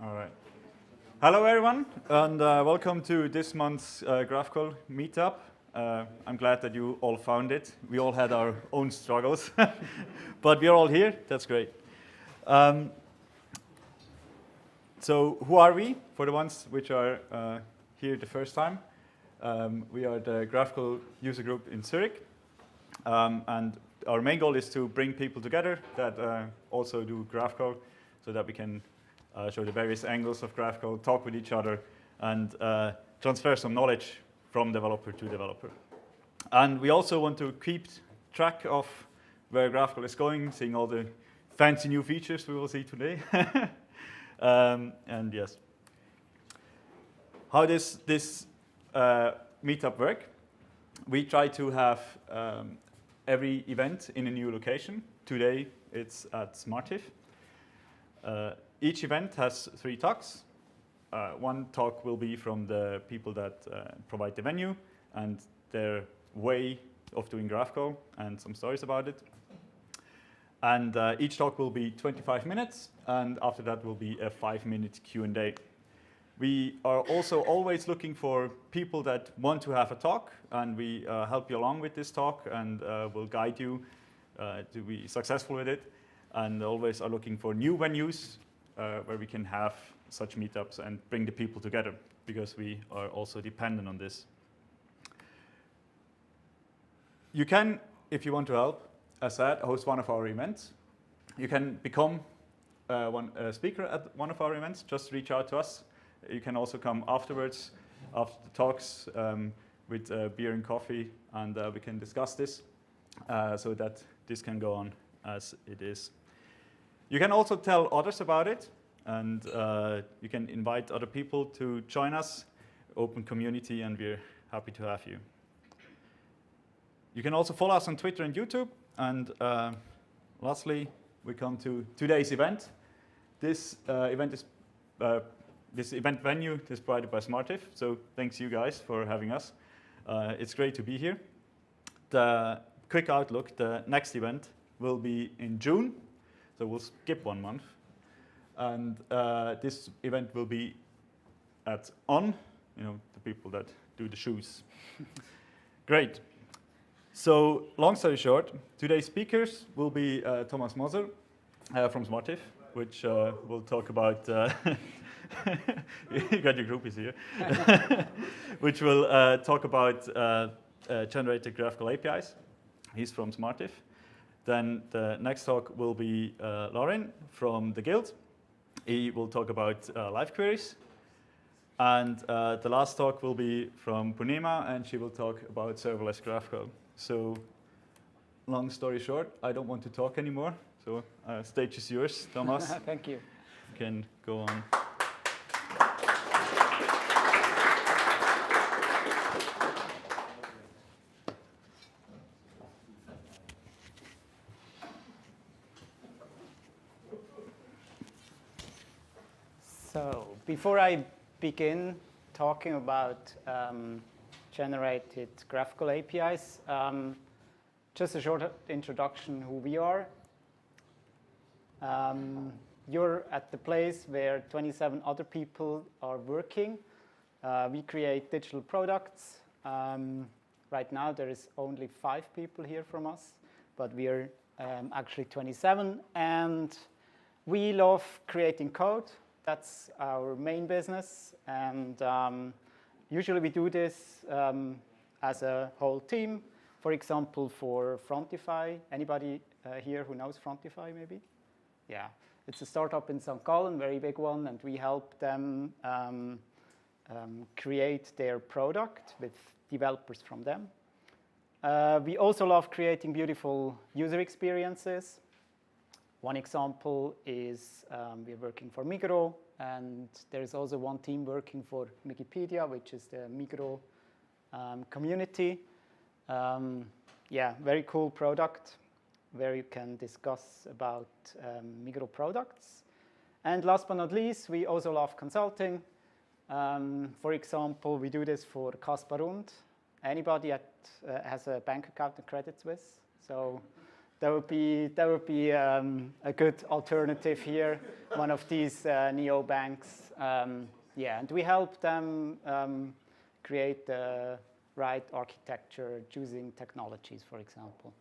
All right. Hello, everyone, and welcome to this month's GraphQL meetup. I'm glad that you all found it. We all had our own struggles, but we're all here. That's great. So who are we? For the ones which are here the first time, we are the GraphQL user group in Zurich, and our main goal is to bring people together that also do GraphQL, so that we can show the various angles of GraphQL, talk with each other, and transfer some knowledge from developer to developer. And we also want to keep track of where GraphQL is going, seeing all the fancy new features we will see today. And yes. How does this meetup work? We try to have every event in a new location. Today it's at Smartive. Each event has 3 talks. One talk will be from the people that provide the venue and their way of doing GraphQL and some stories about it. And each talk will be 25 minutes, and after that will be a 5-minute Q&A. We are also always looking for people that want to have a talk, and we help you along with this talk and will guide you to be successful with it, and always are looking for new venues where we can have such meetups and bring the people together, because we are also dependent on this. You can, if you want to help, as said, host one of our events. You can become a speaker at one of our events. Just reach out to us. You can also come afterwards, after the talks, with beer and coffee, and we can discuss this so that this can go on as it is. You can also tell others about it, and you can invite other people to join us. Open community, and we're happy to have you. You can also follow us on Twitter and YouTube. And lastly, we come to today's event. This event venue is provided by Smartive, so thanks you guys for having us. It's great to be here. The quick outlook: the next event will be in June. So we'll skip 1 month. And this event will be at On, the people that do the shoes. Great. So long story short, today's speakers will be Thomas Moser from Smartive, which will talk about, you got your groupies here, which will talk about generated GraphQL APIs. He's from Smartive. Then the next talk will be Lauren from the Guild. He will talk about live queries. And the last talk will be from Punima, and she will talk about serverless GraphQL. So long story short, I don't want to talk anymore. So stage is yours, Thomas. Thank you. You can go on. So before I begin talking about generated GraphQL APIs, just a short introduction who we are. You're at the place where 27 other people are working. We create digital products. Right now there is only 5 people here from us, but we are actually 27, and we love creating code. That's our main business, and usually we do this as a whole team. For example, for Frontify, anybody here who knows Frontify maybe? Yeah, it's a startup in St. Gallen, very big one, and we help them create their product with developers from them. We also love creating beautiful user experiences. One example is we're working for Migros, and there's also one team working for Wikipedia, which is the Migros community. Yeah, very cool product where you can discuss about Migros products. And last but not least, we also love consulting. For example, we do this for Kaspar Rund. Anybody has a bank account at Credit Suisse? So That would be a good alternative here. One of these neobanks. Yeah, and we help them create the right architecture, choosing technologies, for example.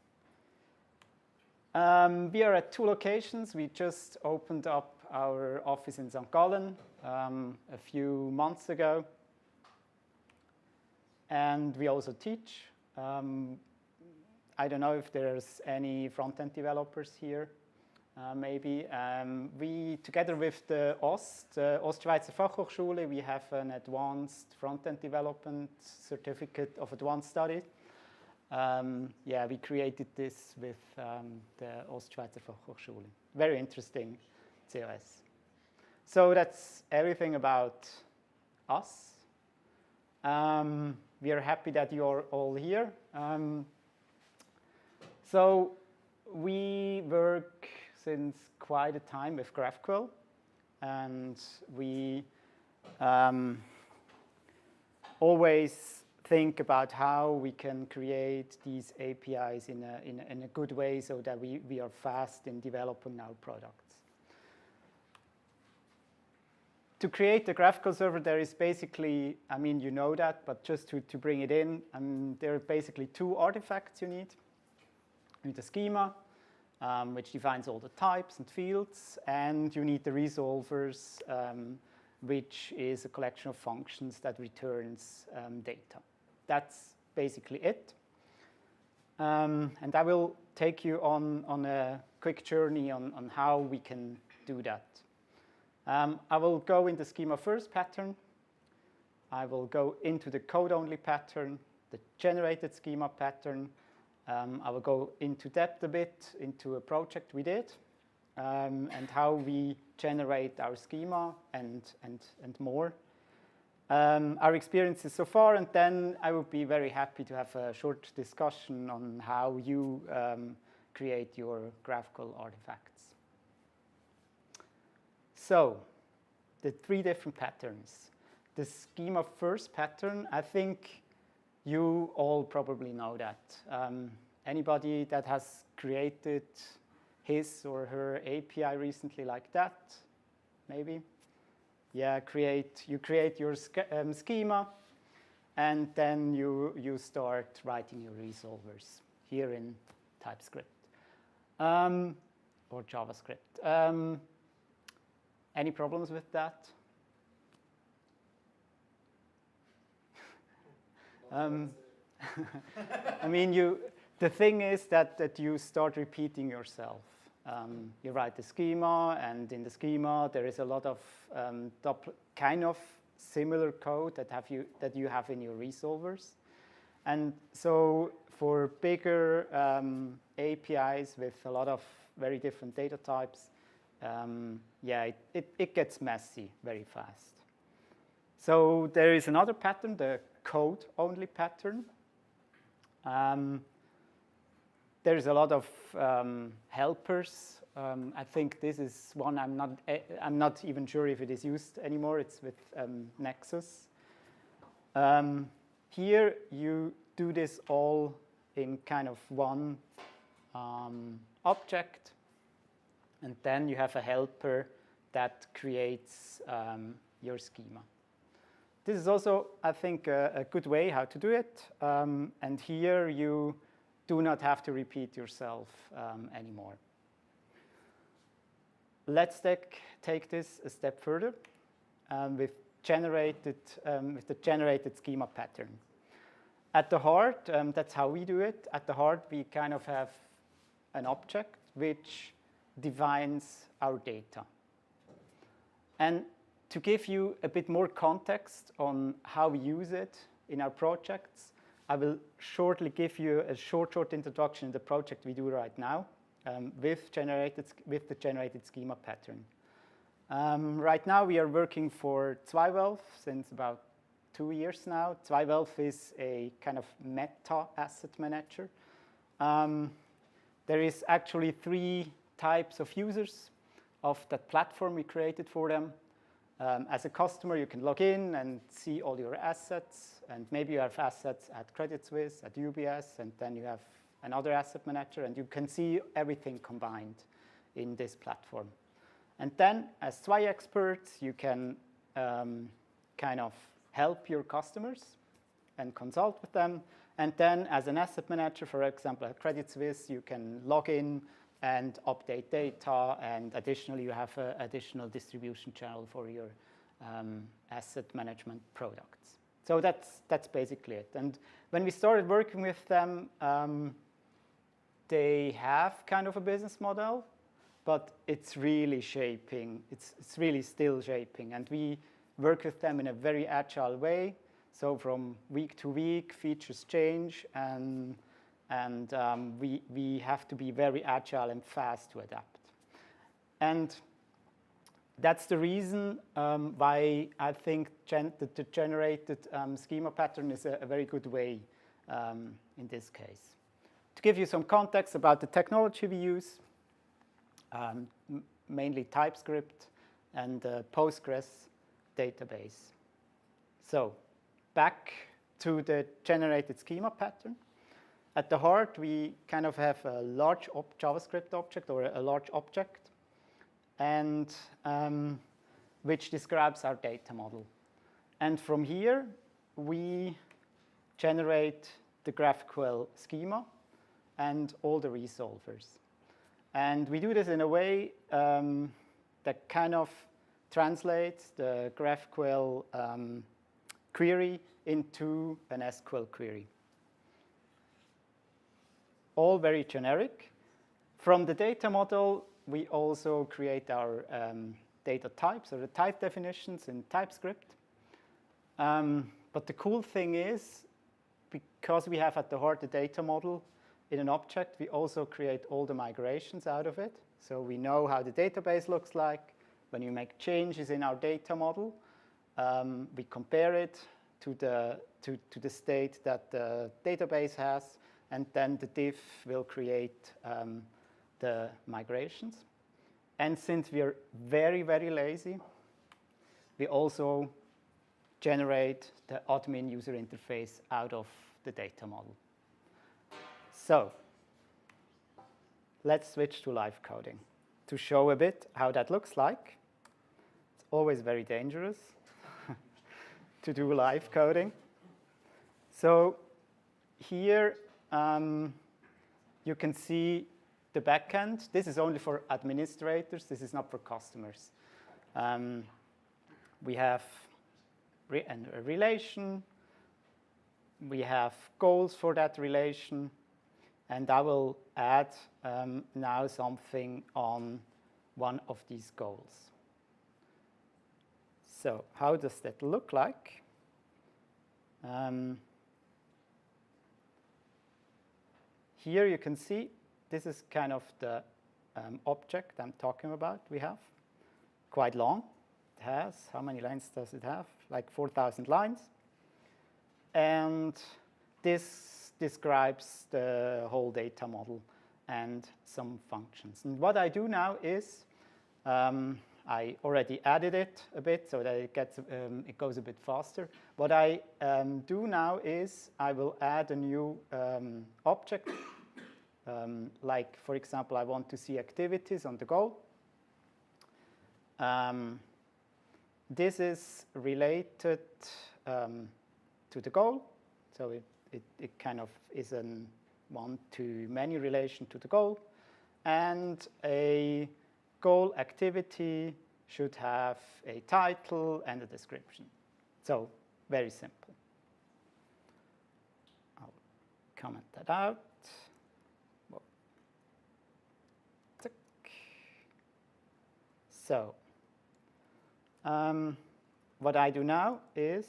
We are at 2 locations. We just opened up our office in St. Gallen a few months ago. And we also teach. I don't know if there's any front-end developers here, maybe. We, together with the Ostschweizer Fachhochschule, we have an advanced front-end development certificate of advanced study. Yeah, we created this with the Ostschweizer Fachhochschule. Very interesting COS. So that's everything about us. We are happy that you're all here. So we work since quite a time with GraphQL, and we always think about how we can create these APIs in a good way so that we are fast in developing our products. To create the GraphQL server, there is basically, I mean, you know that, but just to bring it in, there are basically 2 artifacts you need. You need a schema, which defines all the types and fields, and you need the resolvers, which is a collection of functions that returns data. That's basically it. And I will take you on a quick journey on how we can do that. I will go in the schema first pattern. I will go into the code-only pattern, the generated schema pattern. I will go into depth a bit into a project we did, and how we generate our schema and more. Our experiences so far, and then I would be very happy to have a short discussion on how you create your GraphQL artifacts. So, the 3 different patterns. The schema first pattern, I think you all probably know that. Anybody that has created his or her API recently like that? Maybe? Yeah, you create your schema, and then you start writing your resolvers here in TypeScript or JavaScript. Any problems with that? I mean, the thing is that you start repeating yourself. You write the schema, and in the schema there is a lot of kind of similar code that you have in your resolvers. And so for bigger APIs with a lot of very different data types, yeah, it gets messy very fast. So there is another pattern, the code-only pattern. There is a lot of helpers. I think this is one I'm not even sure if it is used anymore. It's with Nexus. Here you do this all in kind of one object, and then you have a helper that creates your schema. This is also, I think, a good way how to do it. And here you do not have to repeat yourself anymore. Let's take this a step further with the generated schema pattern. At the heart, that's how we do it. At the heart, we kind of have an object which defines our data. And to give you a bit more context on how we use it in our projects, I will shortly give you a short introduction in the project we do right now with the generated schema pattern. Right now we are working for Zweiwölf since about 2 years now. Zweiwölf is a kind of meta asset manager. There is actually 3 types of users of that platform we created for them. As a customer, you can log in and see all your assets, and maybe you have assets at Credit Suisse, at UBS, and then you have another asset manager, and you can see everything combined in this platform. And then, as SWI experts, you can kind of help your customers and consult with them. And then, as an asset manager, for example, at Credit Suisse, you can log in and update data, and additionally, you have an additional distribution channel for your asset management products. So that's basically it. And when we started working with them, they have kind of a business model, but it's really shaping. It's really still shaping, and we work with them in a very agile way. So from week to week, features change, and we have to be very agile and fast to adapt. And that's the reason why I think the generated schema pattern is a very good way in this case. To give you some context about the technology we use, mainly TypeScript and Postgres database. So back to the generated schema pattern. At the heart, we kind of have a large JavaScript object or a large object, and which describes our data model. And from here, we generate the GraphQL schema and all the resolvers. And we do this in a way that kind of translates the GraphQL query into an SQL query. All very generic. From the data model, we also create our data types or the type definitions in TypeScript. But the cool thing is, because we have at the heart the data model in an object, we also create all the migrations out of it. So we know how the database looks like. When you make changes in our data model, we compare it to the state that the database has, and then the diff will create the migrations. And since we are very, very lazy, we also generate the admin user interface out of the data model. So let's switch to live coding to show a bit how that looks like. It's always very dangerous to do live coding. So here you can see the backend. This is only for administrators. This is not for customers. We have a relation. We have goals for that relation. And I will add now something on one of these goals. So how does that look like? Here you can see this is kind of the object I'm talking about we have. Quite long. It has, how many lines does it have? Like 4,000 lines. And this describes the whole data model and some functions. And what I do now is, I already added it a bit so that it goes a bit faster. What I do now is I will add a new object. Like, for example, I want to see activities on the goal. This is related to the goal. So it kind of is a one-to-many relation to the goal. And a goal activity should have a title and a description. So very simple. I'll comment that out. So what I do now is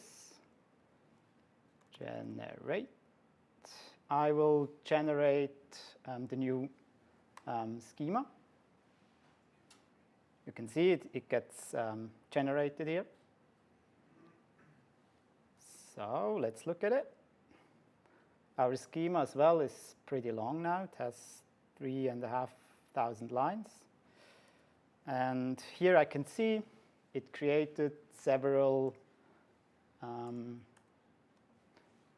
generate. I will generate the new schema. You can see it gets generated here. So let's look at it. Our schema as well is pretty long now. It has 3,500 lines. And here I can see it created several,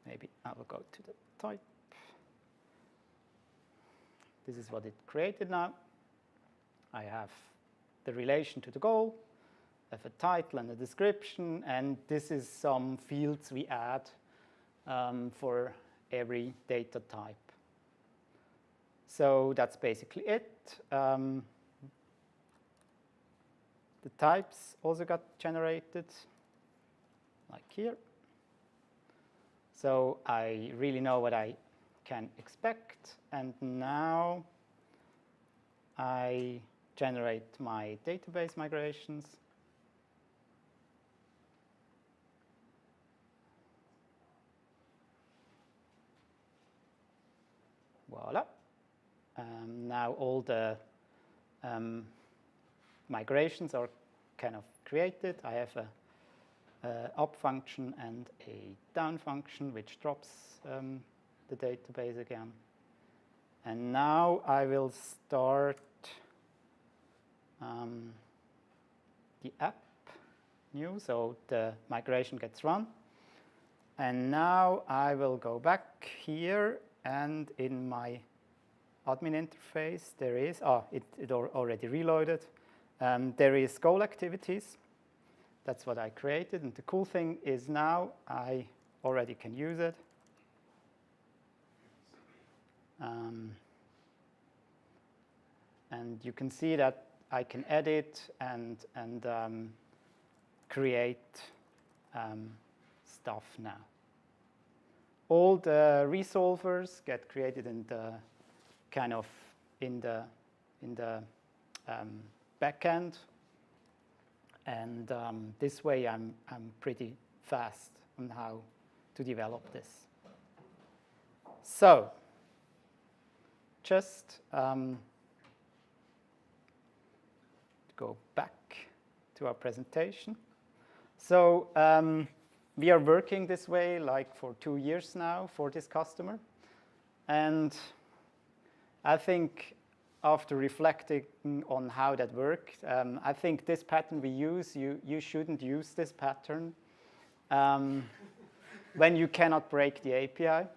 maybe I will go to the type. this is what it created now. I have the relation to the goal, I have a title and a description, and this is some fields we add for every data type. So that's basically it. The types also got generated, like here. So I really know what I can expect, and now I generate my database migrations. Voila. Now all the migrations are kind of created. I have a up function and a down function, which drops the database again. And now I will start the app new, so the migration gets run. And now I will go back here, and in my admin interface, there is, it already reloaded. There is goal activities. That's what I created. And the cool thing is now I already can use it. And you can see that I can edit and create stuff now. All the resolvers get created in the kind of in the backend, and this way I'm pretty fast on how to develop this. So just go back to our presentation. So we are working this way like for 2 years now for this customer. And I think after reflecting on how that worked, I think this pattern we use, you shouldn't use this pattern when you cannot break the API.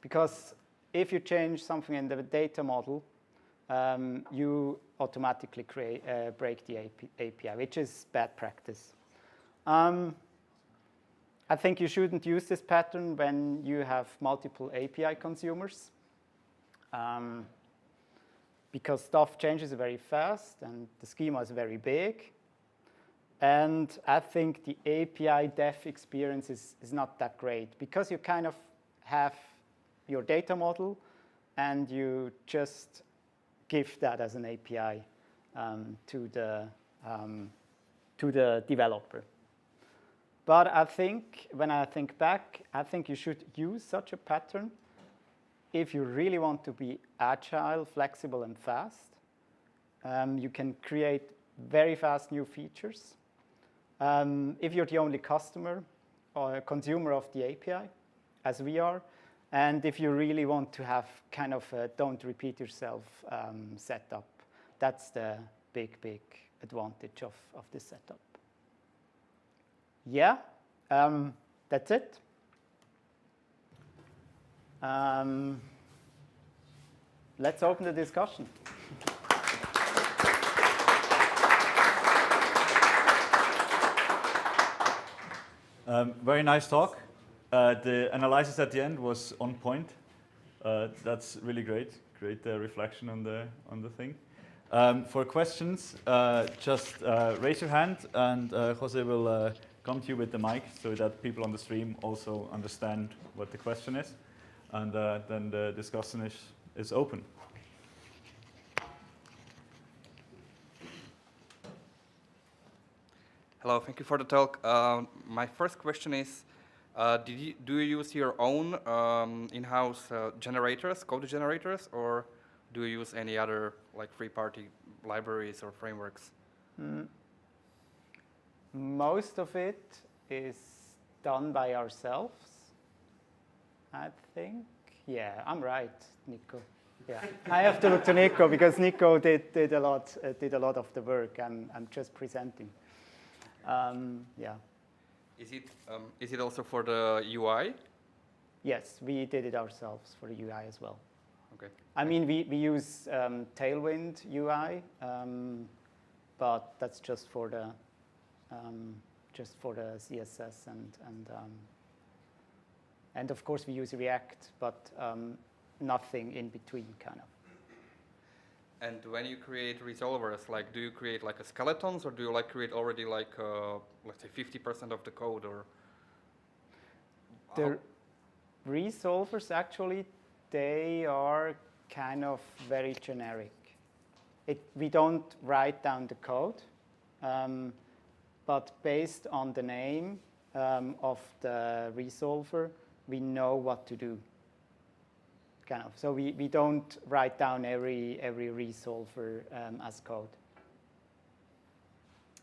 Because if you change something in the data model, you automatically break the API, which is bad practice. I think you shouldn't use this pattern when you have multiple API consumers, because stuff changes very fast and the schema is very big. And I think the API dev experience is not that great, because you kind of have your data model and you just give that as an API to the developer. But I think, when I think back, I think you should use such a pattern if you really want to be agile, flexible, and fast. You can create very fast new features. If you're the only customer or consumer of the API, as we are, and if you really want to have kind of a don't repeat yourself setup, that's the big advantage of this setup. Yeah, that's it. Let's open the discussion. Very nice talk. The analysis at the end was on point. That's really great. Great reflection on the thing. For questions, just raise your hand, and Jose will come to you with the mic so that people on the stream also understand what the question is, and then the discussion is open. Hello, thank you for the talk. My first question is, do you use your own in-house generators, code generators, or do you use any other like third-party libraries or frameworks? Most of it is done by ourselves, I think. Yeah, I'm right, Nico. Yeah, I have to look to Nico, because Nico did a lot of the work. I'm just presenting. Yeah. Is it also for the UI? Yes, we did it ourselves for the UI as well. Okay. I mean, we use Tailwind UI, but that's just for the CSS and of course we use React, but nothing in between, kind of. And when you create resolvers, like, do you create like a skeletons, or do you like create already like let's say 50% of the code, or? The resolvers actually, they are kind of very generic. We don't write down the code, but based on the name of the resolver, we know what to do. Kind of. So we don't write down every resolver as code.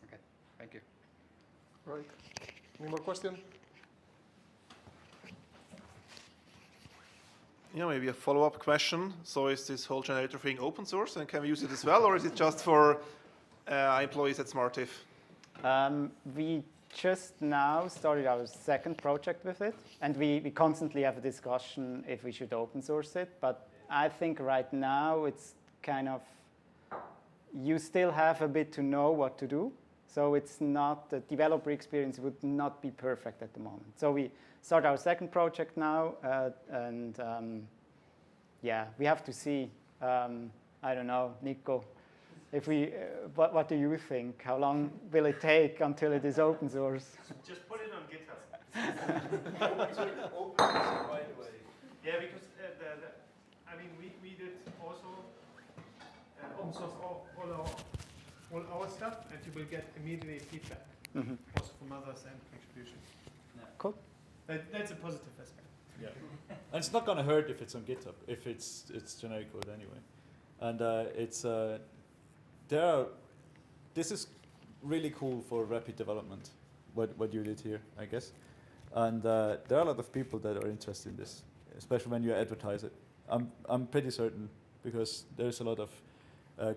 Okay, thank you. Right. Any more question? Yeah, maybe a follow-up question. So is this whole generator thing open source, and can we use it as well, or is it just for employees at Smartive? We just now started our second project with it, and we constantly have a discussion if we should open source it, but I think right now it's kind of, you still have a bit to know what to do, so it's not, the developer experience would not be perfect at the moment. So we start our second project now, and yeah, we have to see, I don't know, Nico, if we, what do you think? How long will it take until it is open source? Just put it on GitHub. Open source right away. Yeah, because I mean, we did also open source all our stuff, and you will get immediately feedback also from others and contributions. Yeah. Cool. That's a positive aspect. Yeah, and it's not going to hurt if it's on GitHub, if it's generic code anyway, and this is really cool for rapid development, what you did here, I guess. And there are a lot of people that are interested in this, especially when you advertise it. I'm pretty certain, because there's a lot of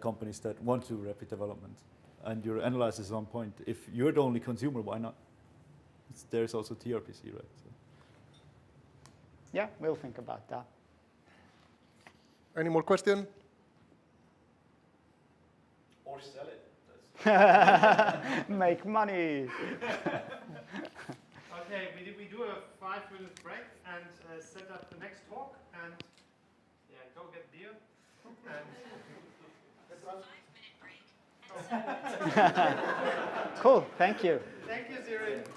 companies that want to do rapid development. And your analysis is on point. If you're the only consumer, why not? There's also TRPC, right? So. Yeah, we'll think about that. Any more question? Or sell it. Make money. Okay, we do a 5-minute break and set up the next talk, and yeah, go get beer. And Cool, thank you. thank you, Zurich.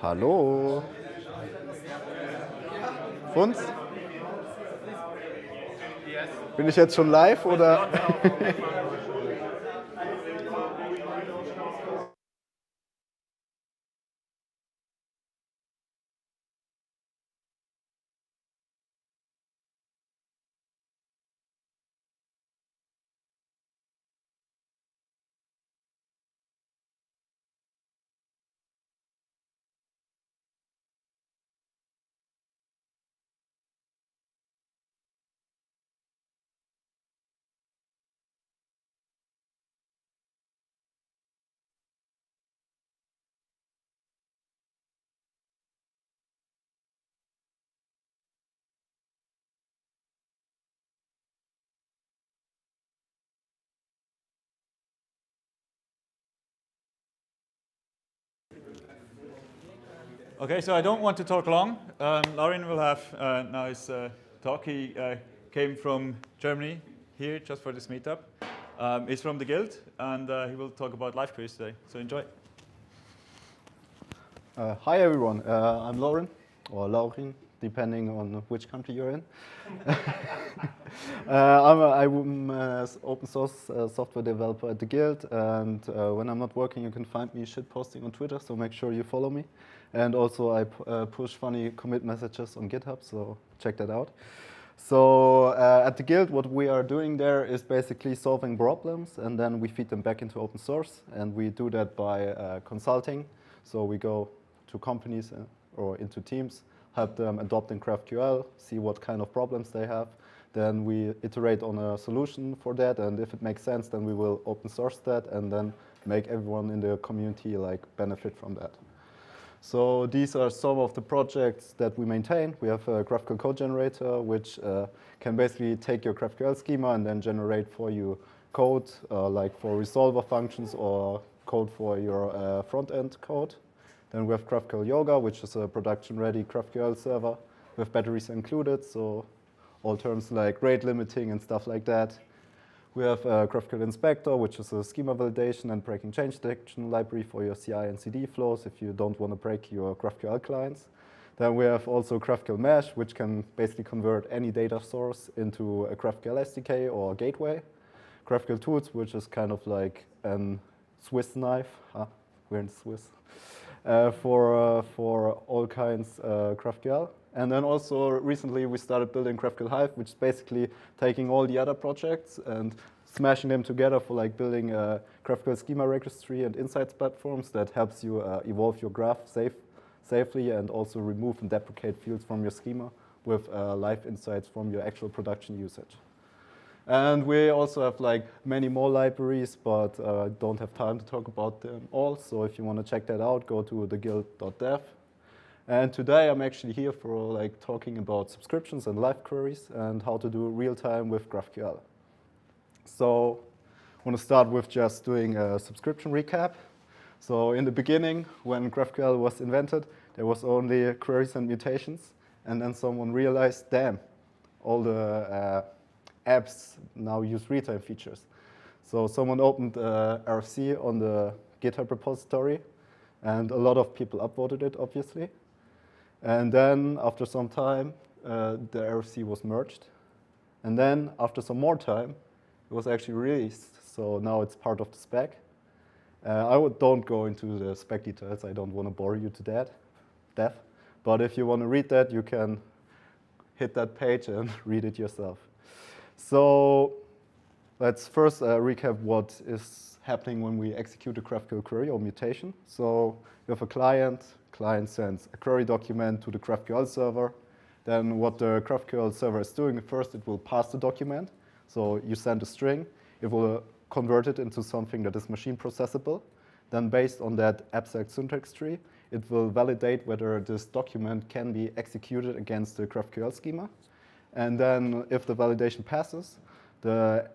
Hallo. Und? Bin ich jetzt schon live oder? Okay, so I don't want to talk long. Lauren will have a nice talk. He came from Germany here just for this meetup. He's from the Guild, and he will talk about live queries today. So enjoy. Hi everyone, I'm Lauren, or Laurin, depending on which country you're in. I'm an open source software developer at the Guild, and when I'm not working, you can find me shitposting on Twitter, so make sure you follow me. And also I push funny commit messages on GitHub, so check that out. So at the Guild, what we are doing there is basically solving problems, and then we feed them back into open source, and we do that by consulting. So we go to companies or into teams, help them adopting GraphQL, see what kind of problems they have. Then we iterate on a solution for that, and if it makes sense, then we will open source that and then make everyone in the community benefit from that. So these are some of the projects that we maintain. We have a GraphQL code generator, which can basically take your GraphQL schema and then generate for you code, like for resolver functions or code for your front-end code. Then we have GraphQL Yoga, which is a production-ready GraphQL server with batteries included, so all terms like rate limiting and stuff like that. We have GraphQL Inspector, which is a schema validation and breaking change detection library for your CI and CD flows if you don't want to break your GraphQL clients. Then we have also GraphQL Mesh, which can basically convert any data source into a GraphQL SDK or a gateway. GraphQL Tools, which is kind of like a Swiss knife. We're in Swiss. For all kinds GraphQL. And then also recently we started building GraphQL Hive, which is basically taking all the other projects and smashing them together for building a GraphQL schema registry and insights platforms that helps you evolve your graph safely and also remove and deprecate fields from your schema with live insights from your actual production usage. And we also have many more libraries, but don't have time to talk about them all. So if you want to check that out, go to theguild.dev. And today I'm actually here for talking about subscriptions and live queries and how to do real time with GraphQL. So I want to start with just doing a subscription recap. So in the beginning, when GraphQL was invented, there was only queries and mutations. And then someone realized, damn, all the apps now use real-time features. So someone opened RFC on the GitHub repository, and a lot of people upvoted it, obviously. And then after some time, the RFC was merged. And then after some more time, it was actually released. So now it's part of the spec. Don't go into the spec details. I don't want to bore you to death. But if you want to read that, you can hit that page and read it yourself. So let's first recap what is happening when we execute a GraphQL query or mutation. So you have a client sends a query document to the GraphQL server. Then what the GraphQL server is doing, first it will pass the document. So you send a string, it will convert it into something that is machine processable. Then based on that abstract syntax tree, it will validate whether this document can be executed against the GraphQL schema. And then if the validation passes, the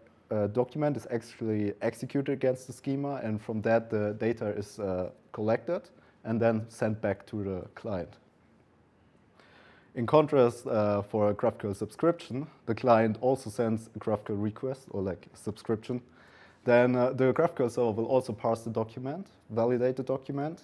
document is actually executed against the schema, and from that the data is collected and then sent back to the client. In contrast, for a GraphQL subscription, the client also sends a GraphQL request or a subscription. Then the GraphQL server will also parse the document, validate the document,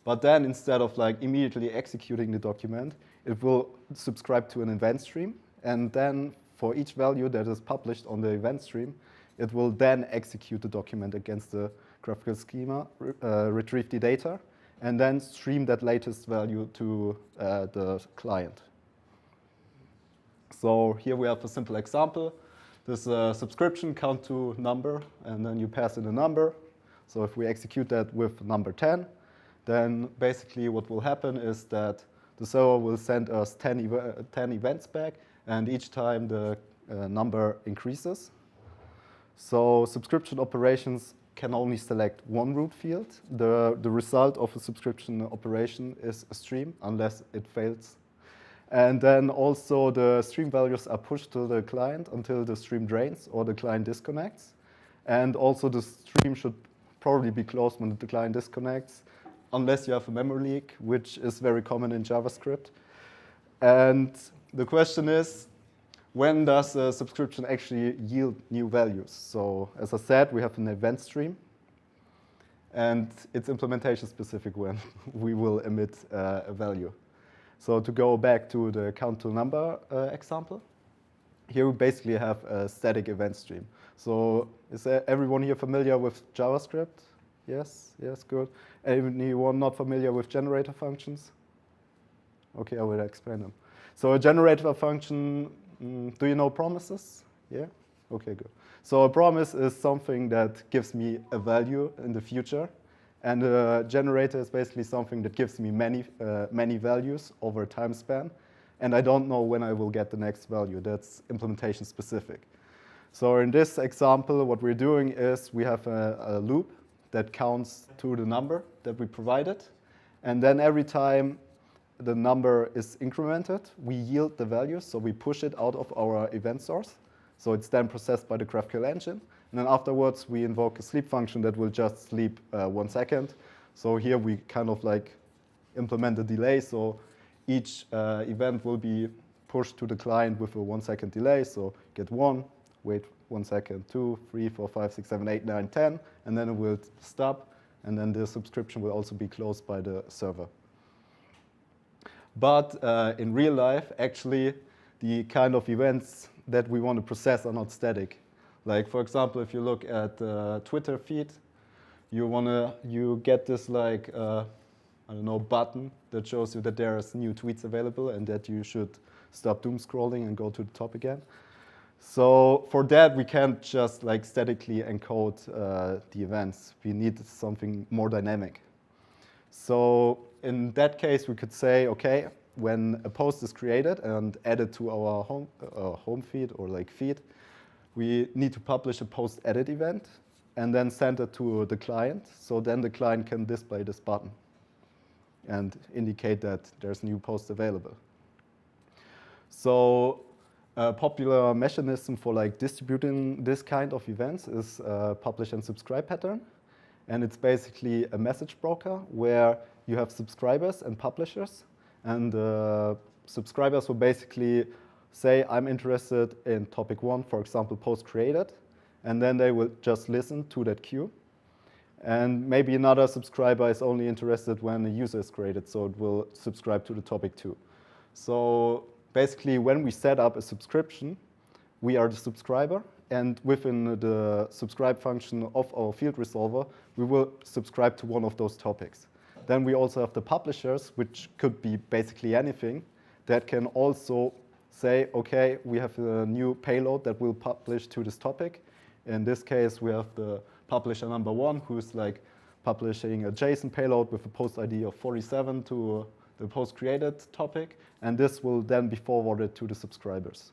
But then instead of like immediately executing the document, it will subscribe to an event stream. And then for each value that is published on the event stream, it will then execute the document against the graphical schema, retrieve the data, and then stream that latest value to the client. So here we have a simple example. This subscription count to number, and then you pass in a number. So if we execute that with number 10, then basically what will happen is that the server will send us 10 events back, and each time the number increases. So subscription operations can only select one root field. The result of a subscription operation is a stream, unless it fails. And then also the stream values are pushed to the client until the stream drains or the client disconnects. And also the stream should probably be closed when the client disconnects, unless you have a memory leak, which is very common in JavaScript. And the question is, when does a subscription actually yield new values? So as I said, we have an event stream, and it's implementation specific when we will emit a value. So to go back to the count to number example, here we basically have a static event stream. So is everyone here familiar with JavaScript? Yes, yes, good. Anyone not familiar with generator functions? Okay, I will explain them. So a generator function, do you know promises? Yeah? Okay, good. So a promise is something that gives me a value in the future. And a generator is basically something that gives me many values over a time span. And I don't know when I will get the next value. That's implementation specific. So in this example, what we're doing is we have a loop that counts to the number that we provided. And then every time the number is incremented, we yield the value. So we push it out of our event source. So it's then processed by the GraphQL engine. And then afterwards, we invoke a sleep function that will just sleep 1 second. So here we kind of like implement a delay. So each event will be pushed to the client with a 1 second delay. So get 1, wait 1 second, 2, 3, 4, 5, 6, 7, 8, 9, 10. And then it will stop. And then the subscription will also be closed by the server. But in real life, actually, the kind of events that we want to process are not static. Like, for example, if you look at the Twitter feed, you get this like, I don't know, button that shows you that there's new tweets available and that you should stop doom scrolling and go to the top again. So for that, we can't just like statically encode the events. We need something more dynamic. So in that case, we could say, okay, when a post is created and added to our home feed or like feed, we need to publish a post edit event and then send it to the client. So then the client can display this button and indicate that there's new post available. So a popular mechanism for like distributing this kind of events is publish and subscribe pattern. And it's basically a message broker where you have subscribers and publishers. And subscribers will basically say, I'm interested in topic 1, for example, post created. And then they will just listen to that queue. And maybe another subscriber is only interested when a user is created, so it will subscribe to the topic 2. So basically, when we set up a subscription, we are the subscriber. And within the subscribe function of our field resolver, we will subscribe to one of those topics. Then we also have the publishers, which could be basically anything, that can also say, okay, we have a new payload that will publish to this topic. In this case, we have the publisher number 1, who's like publishing a JSON payload with a post ID of 47 to the post created topic. And this will then be forwarded to the subscribers.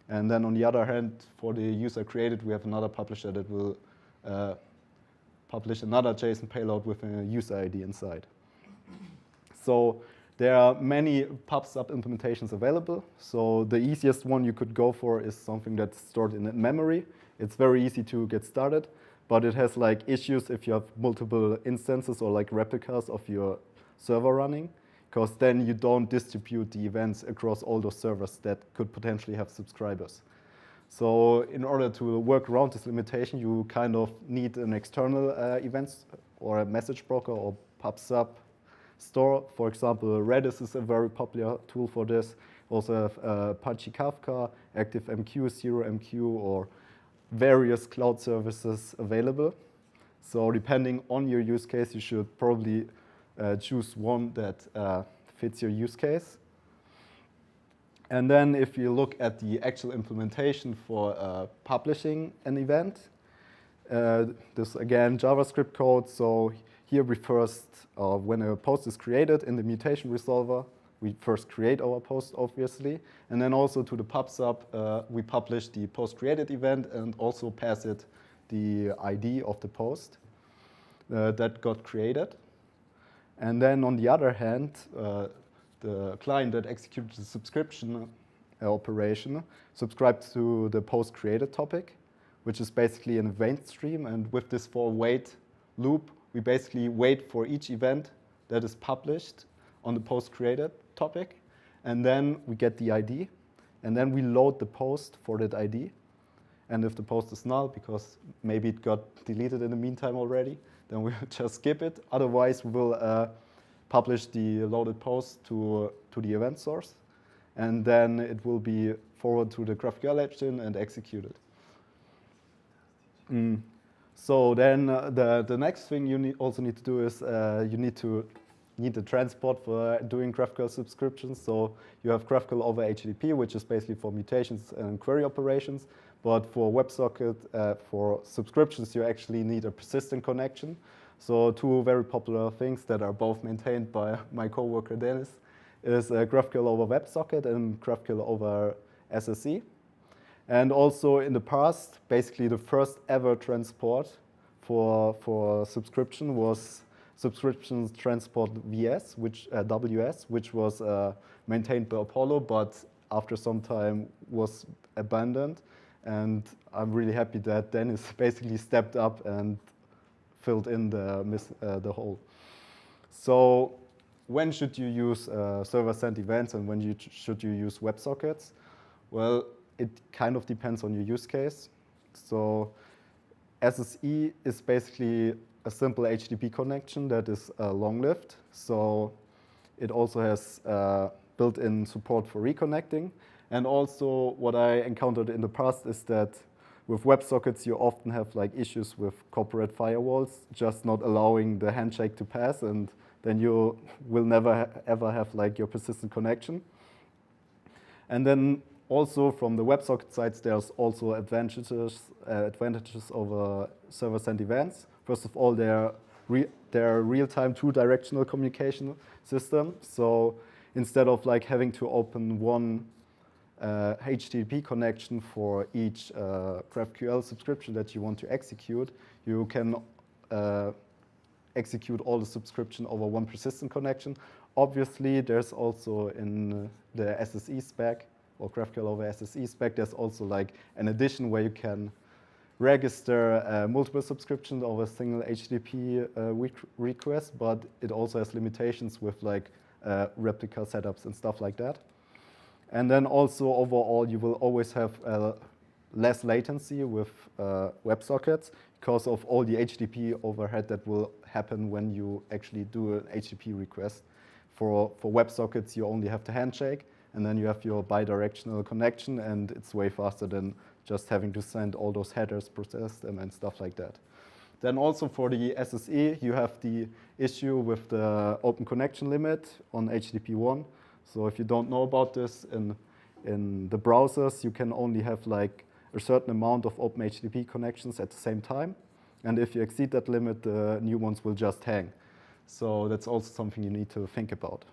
And then on the other hand, for the user created, we have another publisher that will publish another JSON payload with a user ID inside. So there are many pub/sub implementations available. So the easiest one you could go for is something that's stored in memory. It's very easy to get started, but it has like issues if you have multiple instances or like replicas of your server running, because then you don't distribute the events across all those servers that could potentially have subscribers. So in order to work around this limitation, you kind of need an external events or a message broker or pub/sub store. For example, Redis is a very popular tool for this. Also have Apache Kafka, ActiveMQ, ZeroMQ, or various cloud services available. So depending on your use case, you should probably choose one that fits your use case. And then if you look at the actual implementation for publishing an event, this again JavaScript code. So here we first, when a post is created in the mutation resolver, we first create our post, obviously. And then also to the pub sub, we publish the post created event and also pass it the ID of the post that got created. And then on the other hand, the client that executes the subscription operation subscribes to the post created topic, which is basically an event stream. And with this for wait loop, we basically wait for each event that is published on the post created topic. And then we get the ID. And then we load the post for that ID. And if the post is null, because maybe it got deleted in the meantime already, then we'll just skip it. Otherwise, we will publish the loaded post to the event source. And then it will be forwarded to the GraphQL engine and executed. So then the next thing you also need to do is you need the transport for doing GraphQL subscriptions. So you have GraphQL over HTTP, which is basically for mutations and query operations. But for WebSocket, for subscriptions, you actually need a persistent connection. So two very popular things that are both maintained by my coworker Dennis is GraphQL over WebSocket and GraphQL over SSE. And also in the past, basically the first ever transport for subscription was subscriptions transport WS, which was maintained by Apollo, but after some time was abandoned. And I'm really happy that Dennis basically stepped up and filled in the hole. So when should you use server-sent events and when should you use WebSockets? Well, it kind of depends on your use case. So SSE is basically a simple HTTP connection that is long-lived. So it also has built-in support for reconnecting. And also what I encountered in the past is that with WebSockets, you often have like issues with corporate firewalls, just not allowing the handshake to pass, and then you will never ever have like your persistent connection. And then also from the WebSocket sides, there's also advantages over server-sent events. First of all, they're real-time two-directional communication system. So instead of like having to open one HTTP connection for each GraphQL subscription that you want to execute, you can execute all the subscription over one persistent connection. Obviously, there's also in the SSE spec, or GraphQL over SSE spec, there's also like an addition where you can register multiple subscriptions over a single HTTP request, but it also has limitations with like replica setups and stuff like that. And then also overall, you will always have less latency with WebSockets because of all the HTTP overhead that will happen when you actually do an HTTP request. For WebSockets, you only have the handshake, and then you have your bidirectional connection, and it's way faster than just having to send all those headers, process them, and stuff like that. Then also for the SSE, you have the issue with the open connection limit on HTTP1. So if you don't know about this, in the browsers, you can only have like a certain amount of open HTTP connections at the same time. And if you exceed that limit, the new ones will just hang. So that's also something you need to think about.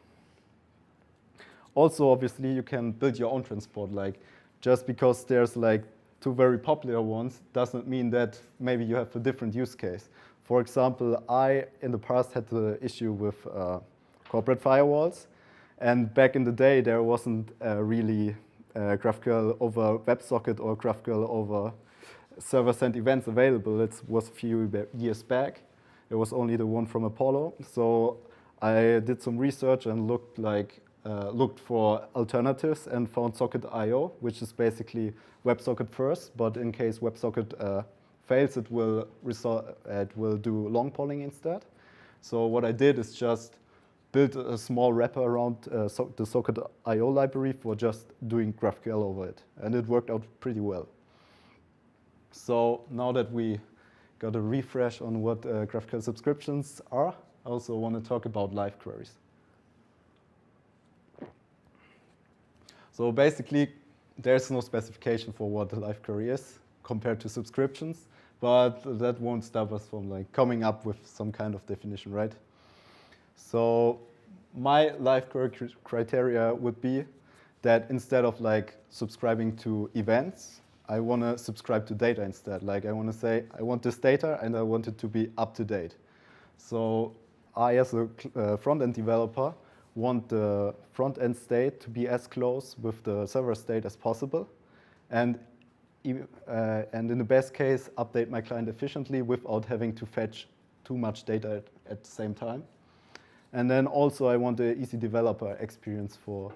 Also, obviously, you can build your own transport. Like, just because there's like two very popular ones doesn't mean that maybe you have a different use case. For example, I, in the past, had the issue with corporate firewalls. And back in the day, there wasn't really GraphQL over WebSocket or GraphQL over server-sent events available. It was a few years back. It was only the one from Apollo. So I did some research and looked for alternatives and found Socket.io, which is basically WebSocket first. But in case WebSocket fails, it will do long polling instead. So what I did is just built a small wrapper around the socket IO library for just doing GraphQL over it. And it worked out pretty well. So now that we got a refresh on what GraphQL subscriptions are, I also want to talk about live queries. So basically, there's no specification for what a live query is compared to subscriptions, but that won't stop us from like coming up with some kind of definition, right? So my live query criteria would be that instead of like subscribing to events, I want to subscribe to data instead. Like I want to say, I want this data and I want it to be up to date. So I, as a front-end developer, want the front-end state to be as close with the server state as possible. And in the best case, update my client efficiently without having to fetch too much data at the same time. And then also I want an easy developer experience for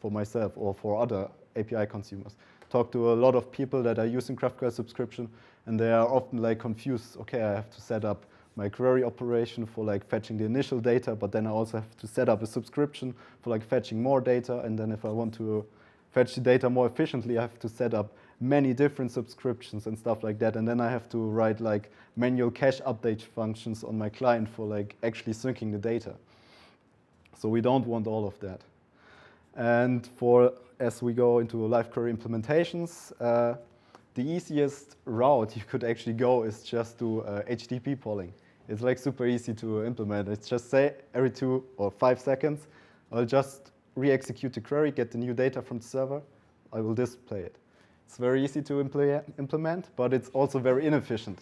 myself or for other API consumers. Talk to a lot of people that are using GraphQL subscription, and they are often like confused. Okay, I have to set up my query operation for like fetching the initial data, but then I also have to set up a subscription for like fetching more data. And then if I want to fetch the data more efficiently, I have to set up many different subscriptions and stuff like that. And then I have to write like manual cache update functions on my client for like actually syncing the data. So we don't want all of that. And as we go into live query implementations, the easiest route you could actually go is just do HTTP polling. It's like super easy to implement. It's just say every 2 or 5 seconds, I'll just re-execute the query, get the new data from the server, I will display it. It's very easy to implement, but it's also very inefficient.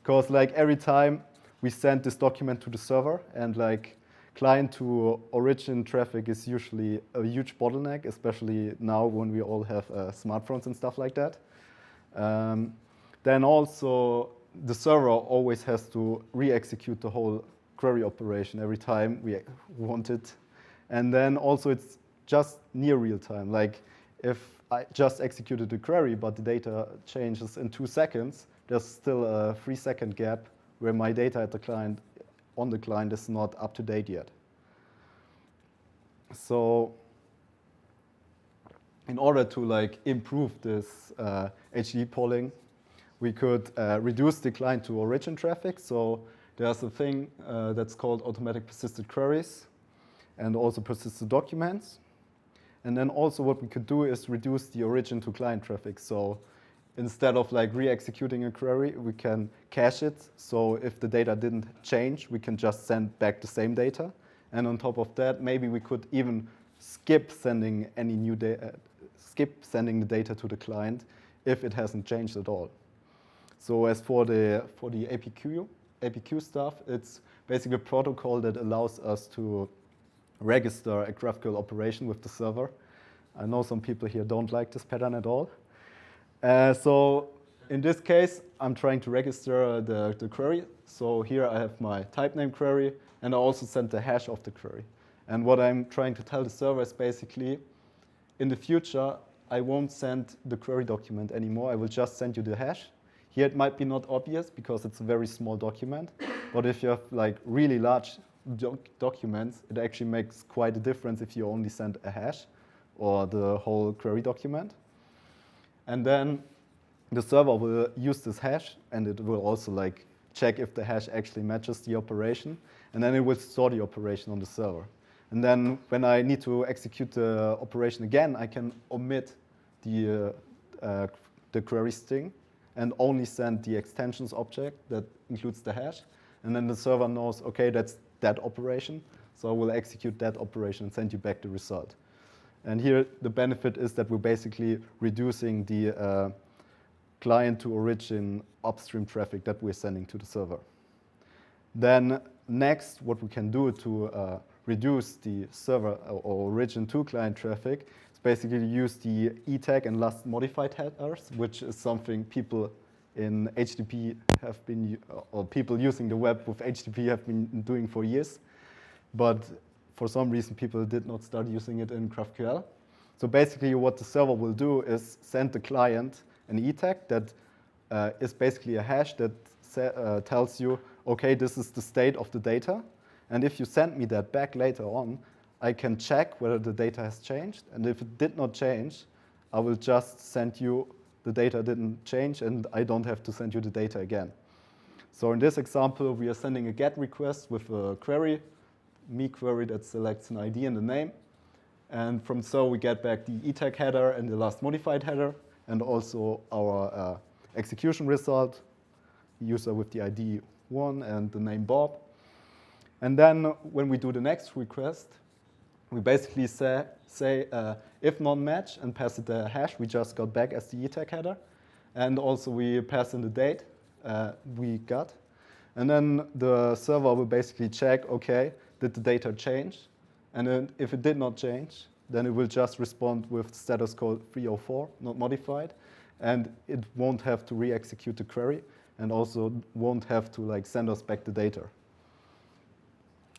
Because like every time we send this document to the server, and like client to origin traffic is usually a huge bottleneck, especially now when we all have smartphones and stuff like that. Then also the server always has to re-execute the whole query operation every time we want it. And then also it's just near real time. Like if I just executed the query, but the data changes in 2 seconds, there's still a 3-second gap where my data at the client, on the client, is not up to date yet. So in order to like improve this HTTP polling, we could reduce the client to origin traffic. So there's a thing that's called automatic persisted queries and also persisted documents. And then also what we could do is reduce the origin to client traffic. So instead of like re-executing a query, we can cache it. So if the data didn't change, we can just send back the same data. And on top of that, maybe we could even skip sending any new data, skip sending the data to the client if it hasn't changed at all. So as for the APQ stuff, it's basically a protocol that allows us to register a GraphQL operation with the server. I know some people here don't like this pattern at all. So in this case, I'm trying to register the query. So here I have my type name query, and I also send the hash of the query. And what I'm trying to tell the server is basically, in the future, I won't send the query document anymore. I will just send you the hash. Here it might be not obvious because it's a very small document. But if you have like really large documents, it actually makes quite a difference if you only send a hash or the whole query document. And then the server will use this hash, and it will also like check if the hash actually matches the operation. And then it will store the operation on the server. And then when I need to execute the operation again, I can omit the query string and only send the extensions object that includes the hash. And then the server knows, okay, that's that operation. So I will execute that operation and send you back the result. And here the benefit is that we're basically reducing the client to origin upstream traffic that we're sending to the server. Then next, what we can do to reduce the server or origin to client traffic is basically use the e-tag and last modified headers, which is something people in HTTP have been, or people using the web with HTTP have been doing for years. But for some reason, people did not start using it in GraphQL. So basically what the server will do is send the client an e-tag that is basically a hash that tells you, okay, this is the state of the data. And if you send me that back later on, I can check whether the data has changed. And if it did not change, I will just send you the data didn't change, and I don't have to send you the data again. So in this example, we are sending a GET request with a query, me query that selects an ID and a name. And from so we get back the e-tag header and the last modified header, and also our execution result, user with the ID 1 and the name Bob. And then when we do the next request, we basically say if non-match and pass it the hash we just got back as the e-tag header. And also we pass in the date we got. And then the server will basically check, okay, did the data change? And then if it did not change, then it will just respond with status code 304, not modified. And it won't have to re-execute the query, and also won't have to like send us back the data.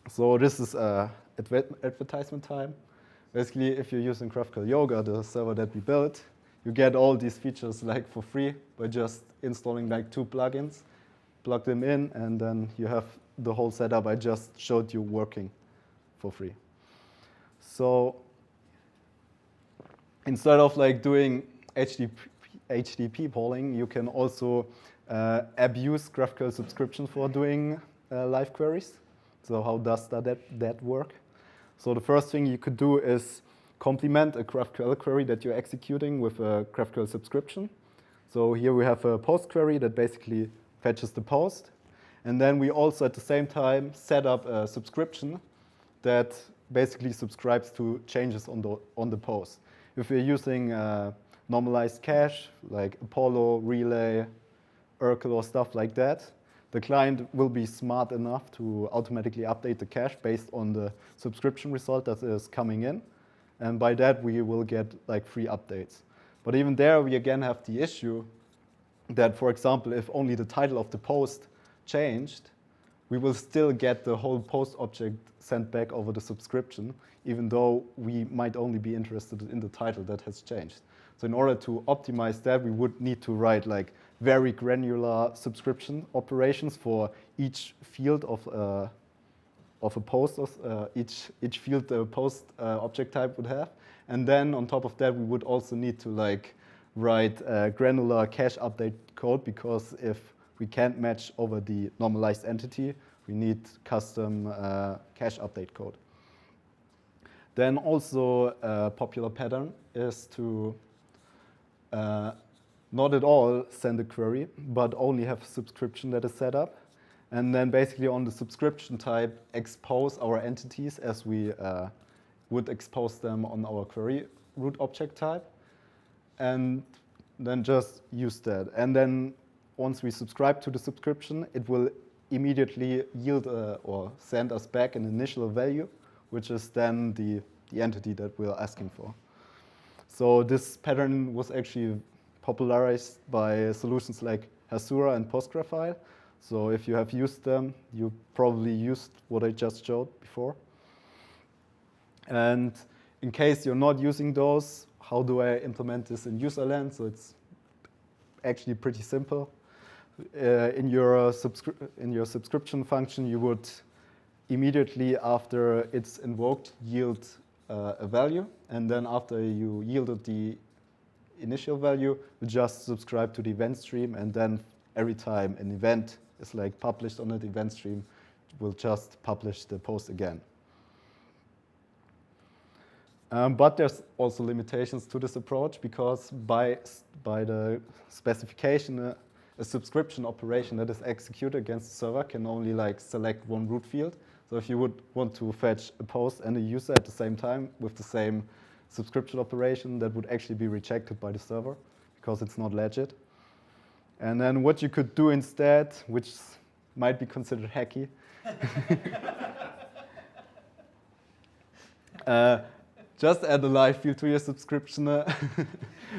So this is advertisement time. Basically, if you're using GraphQL Yoga, the server that we built, you get all these features like for free by just installing like 2 plugins, plug them in, and then you have the whole setup I just showed you working for free. So instead of like doing HTTP polling, you can also abuse GraphQL subscription for doing live queries. So how does that work? So the first thing you could do is complement a GraphQL query that you're executing with a GraphQL subscription. So here we have a post query that basically fetches the post. And then we also at the same time set up a subscription that basically subscribes to changes on the post. If we're using normalized cache, like Apollo, Relay, Urkel, or stuff like that, the client will be smart enough to automatically update the cache based on the subscription result that is coming in. And by that, we will get like free updates. But even there, we again have the issue that, for example, if only the title of the post changed, we will still get the whole post object sent back over the subscription, even though we might only be interested in the title that has changed. So in order to optimize that, we would need to write like very granular subscription operations for each field of a post, each field the post object type would have. And then on top of that, we would also need to like write granular cache update code, because if we can't match over the normalized entity, we need custom cache update code. Then also a popular pattern is to not at all send a query, but only have a subscription that is set up. And then basically on the subscription type, expose our entities as we would expose them on our query root object type. And then just use that. And then once we subscribe to the subscription, it will immediately yield or send us back an initial value, which is then the entity that we're asking for. So this pattern was actually popularized by solutions like Hasura and PostgreFile. So if you have used them, you probably used what I just showed before. And in case you're not using those, how do I implement this in userland? So it's actually pretty simple. In your subscription function, you would immediately after it's invoked yield a value, and then after you yielded the initial value, you just subscribe to the event stream, and then every time an event is like published on that event stream, it will just publish the post again. But there's also limitations to this approach, because by the specification, a subscription operation that is executed against the server can only like select one root field. So if you would want to fetch a post and a user at the same time with the same subscription operation, that would actually be rejected by the server because it's not legit. And then what you could do instead, which might be considered hacky, just add a live field to your subscription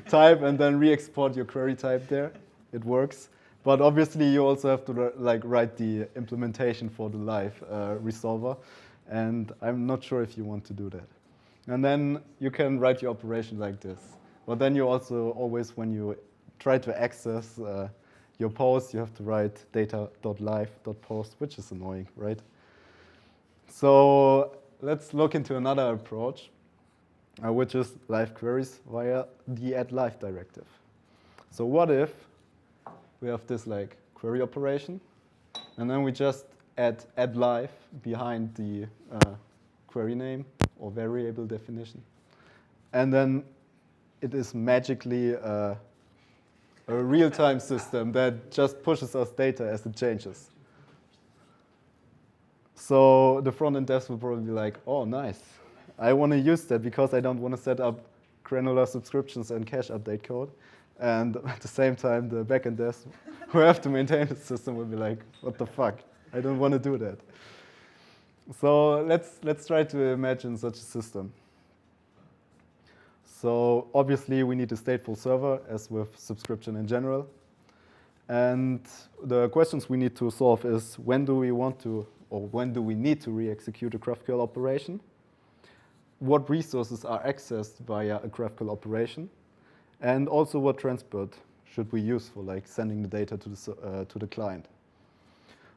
type and then re-export your query type there. It works. But obviously, you also have to like write the implementation for the live resolver. And I'm not sure if you want to do that. And then you can write your operation like this. But then you also always, when you try to access your post, you have to write data.live.post, which is annoying, right? So let's look into another approach, which is live queries via the add live directive. So what if we have this like query operation, and then we just add live behind the query name or variable definition, and then it is magically a real-time system that just pushes us data as it changes. So the front-end devs will probably be like, oh, nice. I want to use that because I don't want to set up granular subscriptions and cache update code. And at the same time, the backend devs who have to maintain the system will be like, what the fuck? I don't want to do that. So let's try to imagine such a system. So obviously, we need a stateful server, as with subscription in general. And the questions we need to solve is, when do we want to, or when do we need to re-execute a GraphQL operation? What resources are accessed via a GraphQL operation? And also, what transport should we use for like sending the data to the client?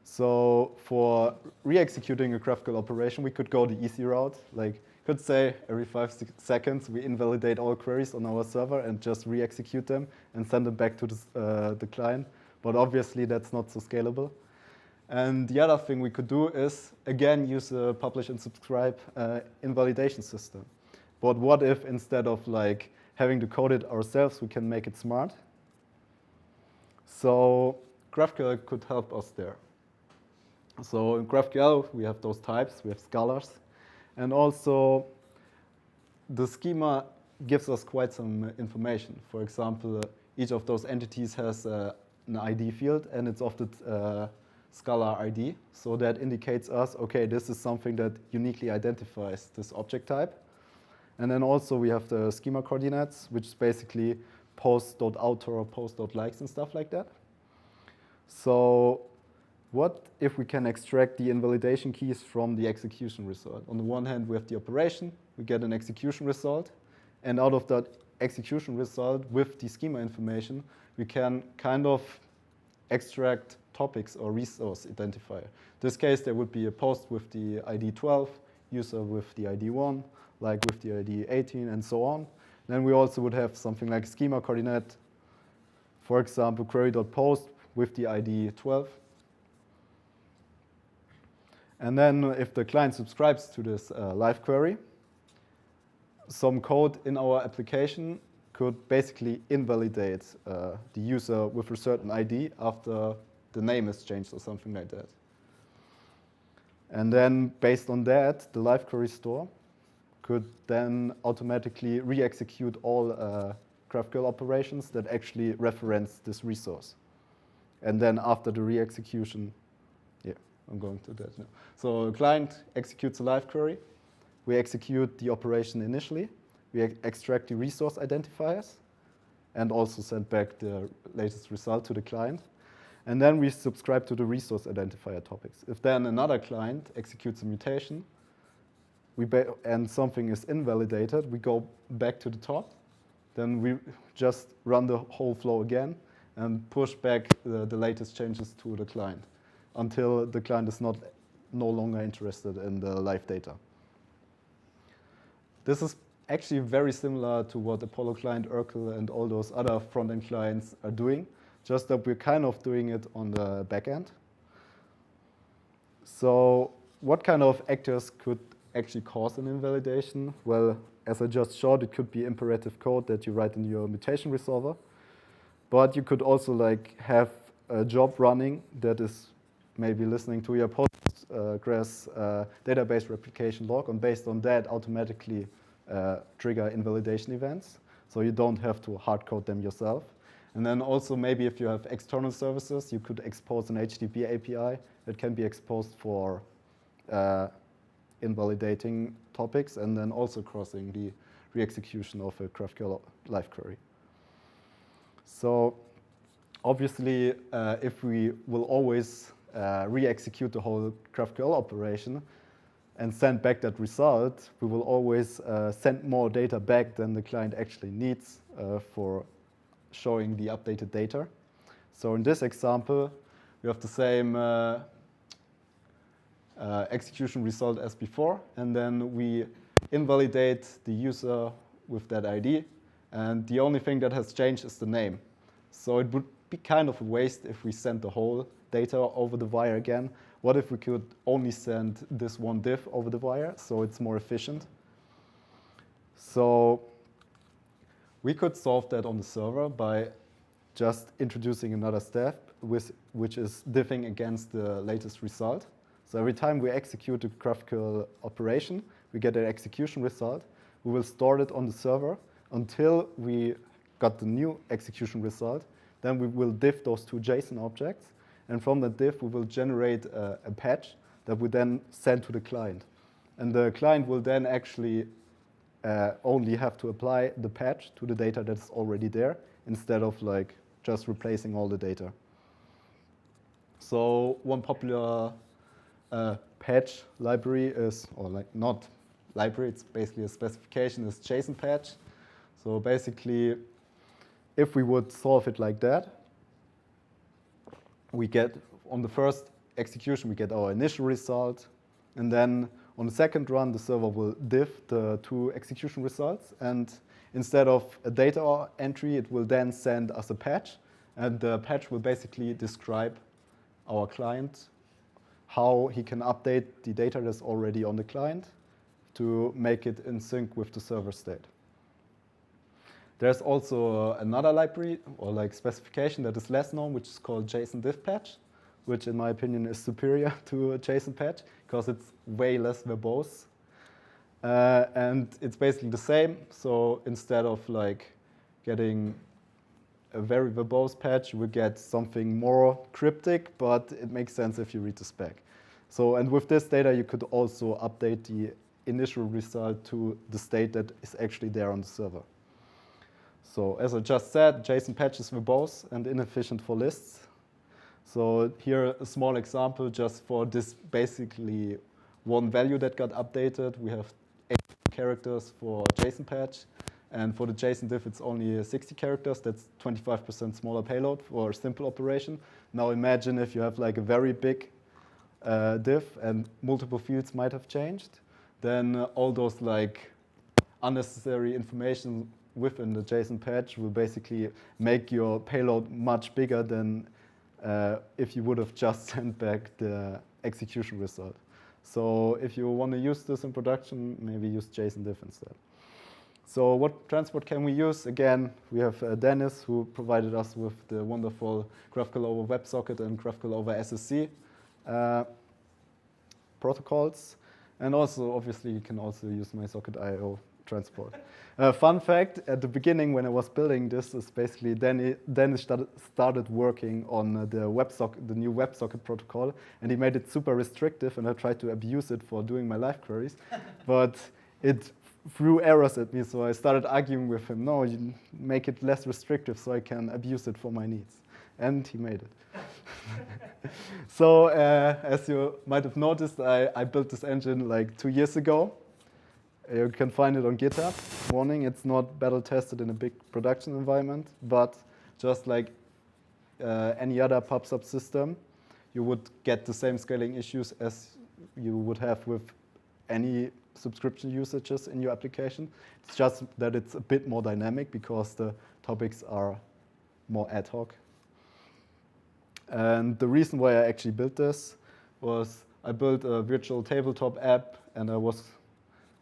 So for re-executing a GraphQL operation, we could go the easy route. Like, could say every 5 seconds we invalidate all queries on our server and just re-execute them and send them back to the client. But obviously, that's not so scalable. And the other thing we could do is, again, use a publish and subscribe invalidation system. But what if instead of like having to code it ourselves, we can make it smart? So GraphQL could help us there. So in GraphQL, we have those types, we have scalars. And also, the schema gives us quite some information. For example, each of those entities has an ID field, and it's of the scalar ID. So that indicates us, OK, this is something that uniquely identifies this object type. And then also, we have the schema coordinates, which is basically post.author or post.likes and stuff like that. So what if we can extract the invalidation keys from the execution result? On the one hand, we have the operation, we get an execution result, and out of that execution result with the schema information, we can kind of extract topics or resource identifier. In this case, there would be a post with the ID 12, user with the ID 1, like with the ID 18, and so on. Then we also would have something like schema coordinate, for example, query.post with the ID 12. And then if the client subscribes to this live query, some code in our application could basically invalidate the user with a certain ID after the name is changed or something like that. And then based on that, the live query store could then automatically re-execute all GraphQL operations that actually reference this resource. And then after the re-execution, I'm going to that now. So a client executes a live query. We execute the operation initially. We extract the resource identifiers and also send back the latest result to the client. And then we subscribe to the resource identifier topics. If then another client executes a mutation and something is invalidated, we go back to the top. Then we just run the whole flow again and push back the latest changes to the client until the client is no longer interested in the live data. This is actually very similar to what Apollo Client, Urkel, and all those other front-end clients are doing, just that we're kind of doing it on the back end. So what kind of actors could actually cause an invalidation? Well, as I just showed, it could be imperative code that you write in your mutation resolver. But you could also like have a job running that is maybe listening to your Postgres database replication log, and based on that, automatically trigger invalidation events. So you don't have to hard code them yourself. And then also maybe if you have external services, you could expose an HTTP API that can be exposed for invalidating topics and then also crossing the re-execution of a GraphQL live query. So obviously, if we will always re-execute the whole GraphQL operation and send back that result, we will always send more data back than the client actually needs for showing the updated data. So in this example, we have the same execution result as before, and then we invalidate the user with that ID. And the only thing that has changed is the name. So it would be kind of a waste if we send the whole data over the wire again. What if we could only send this one div over the wire, so it's more efficient? So we could solve that on the server by just introducing another step, which is diffing against the latest result. So every time we execute a GraphQL operation, we get an execution result. We will store it on the server until we got the new execution result. Then we will diff those two JSON objects. And from that diff, we will generate a patch that we then send to the client. And the client will then actually only have to apply the patch to the data that's already there, instead of like just replacing all the data. So one popular patch library is, or like not library, it's basically a specification, is JSON patch. So basically, if we would solve it like that, we get, on the first execution, we get our initial result. And then on the second run, the server will diff the two execution results. And instead of a data entry, it will then send us a patch. And the patch will basically describe our client, how he can update the data that's already on the client to make it in sync with the server state. There's also another library or like specification that is less known, which is called JSON diff patch, which in my opinion is superior to a JSON patch because it's way less verbose. And it's basically the same. So instead of like getting a very verbose patch, you will get something more cryptic, but it makes sense if you read the spec. So, and with this data, you could also update the initial result to the state that is actually there on the server. So as I just said, JSON patch is verbose and inefficient for lists. So here a small example just for this basically one value that got updated. We have 8 characters for JSON patch. And for the JSON diff, it's only 60 characters. That's 25% smaller payload for a simple operation. Now imagine if you have like a very big diff and multiple fields might have changed. Then all those like unnecessary information within the JSON patch will basically make your payload much bigger than if you would have just sent back the execution result. So if you want to use this in production, maybe use JSON diff instead. So what transport can we use? Again, we have Dennis, who provided us with the wonderful GraphQL over WebSocket and GraphQL over SSC protocols. And also, obviously, you can also use MySocket.io transport. Fun fact, at the beginning when I was building this, is basically Dennis started working on the new WebSocket protocol, and he made it super restrictive, and I tried to abuse it for doing my live queries. But it threw errors at me, so I started arguing with him. No, you make it less restrictive so I can abuse it for my needs. And he made it. So as you might have noticed, I built this engine like 2 years ago. You can find it on GitHub. Warning, it's not battle tested in a big production environment, but just like any other pub sub system, you would get the same scaling issues as you would have with any subscription usages in your application. It's just that it's a bit more dynamic because the topics are more ad hoc. And the reason why I actually built this was I built a virtual tabletop app, and I was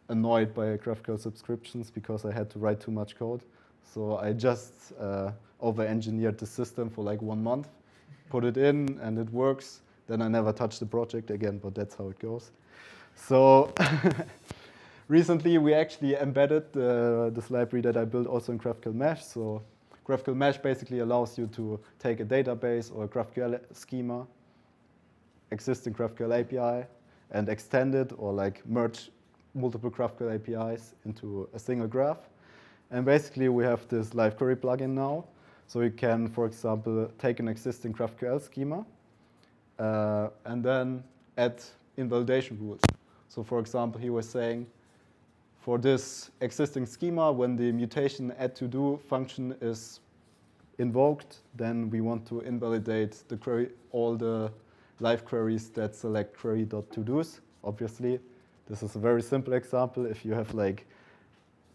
annoyed by GraphQL subscriptions because I had to write too much code. So I just over-engineered the system for like 1 month, put it in, and it works. Then I never touched the project again, but that's how it goes. So recently, we actually embedded this library that I built also in GraphQL Mesh. So GraphQL Mesh basically allows you to take a database or a GraphQL schema, existing GraphQL API, and extend it or like merge multiple GraphQL APIs into a single graph. And basically, we have this live query plugin now. So you can, for example, take an existing GraphQL schema and then add invalidation rules. So for example, he was saying, for this existing schema, when the mutation add to do function is invoked, then we want to invalidate the query, all the live queries that select query.todos. Obviously, this is a very simple example. If you have like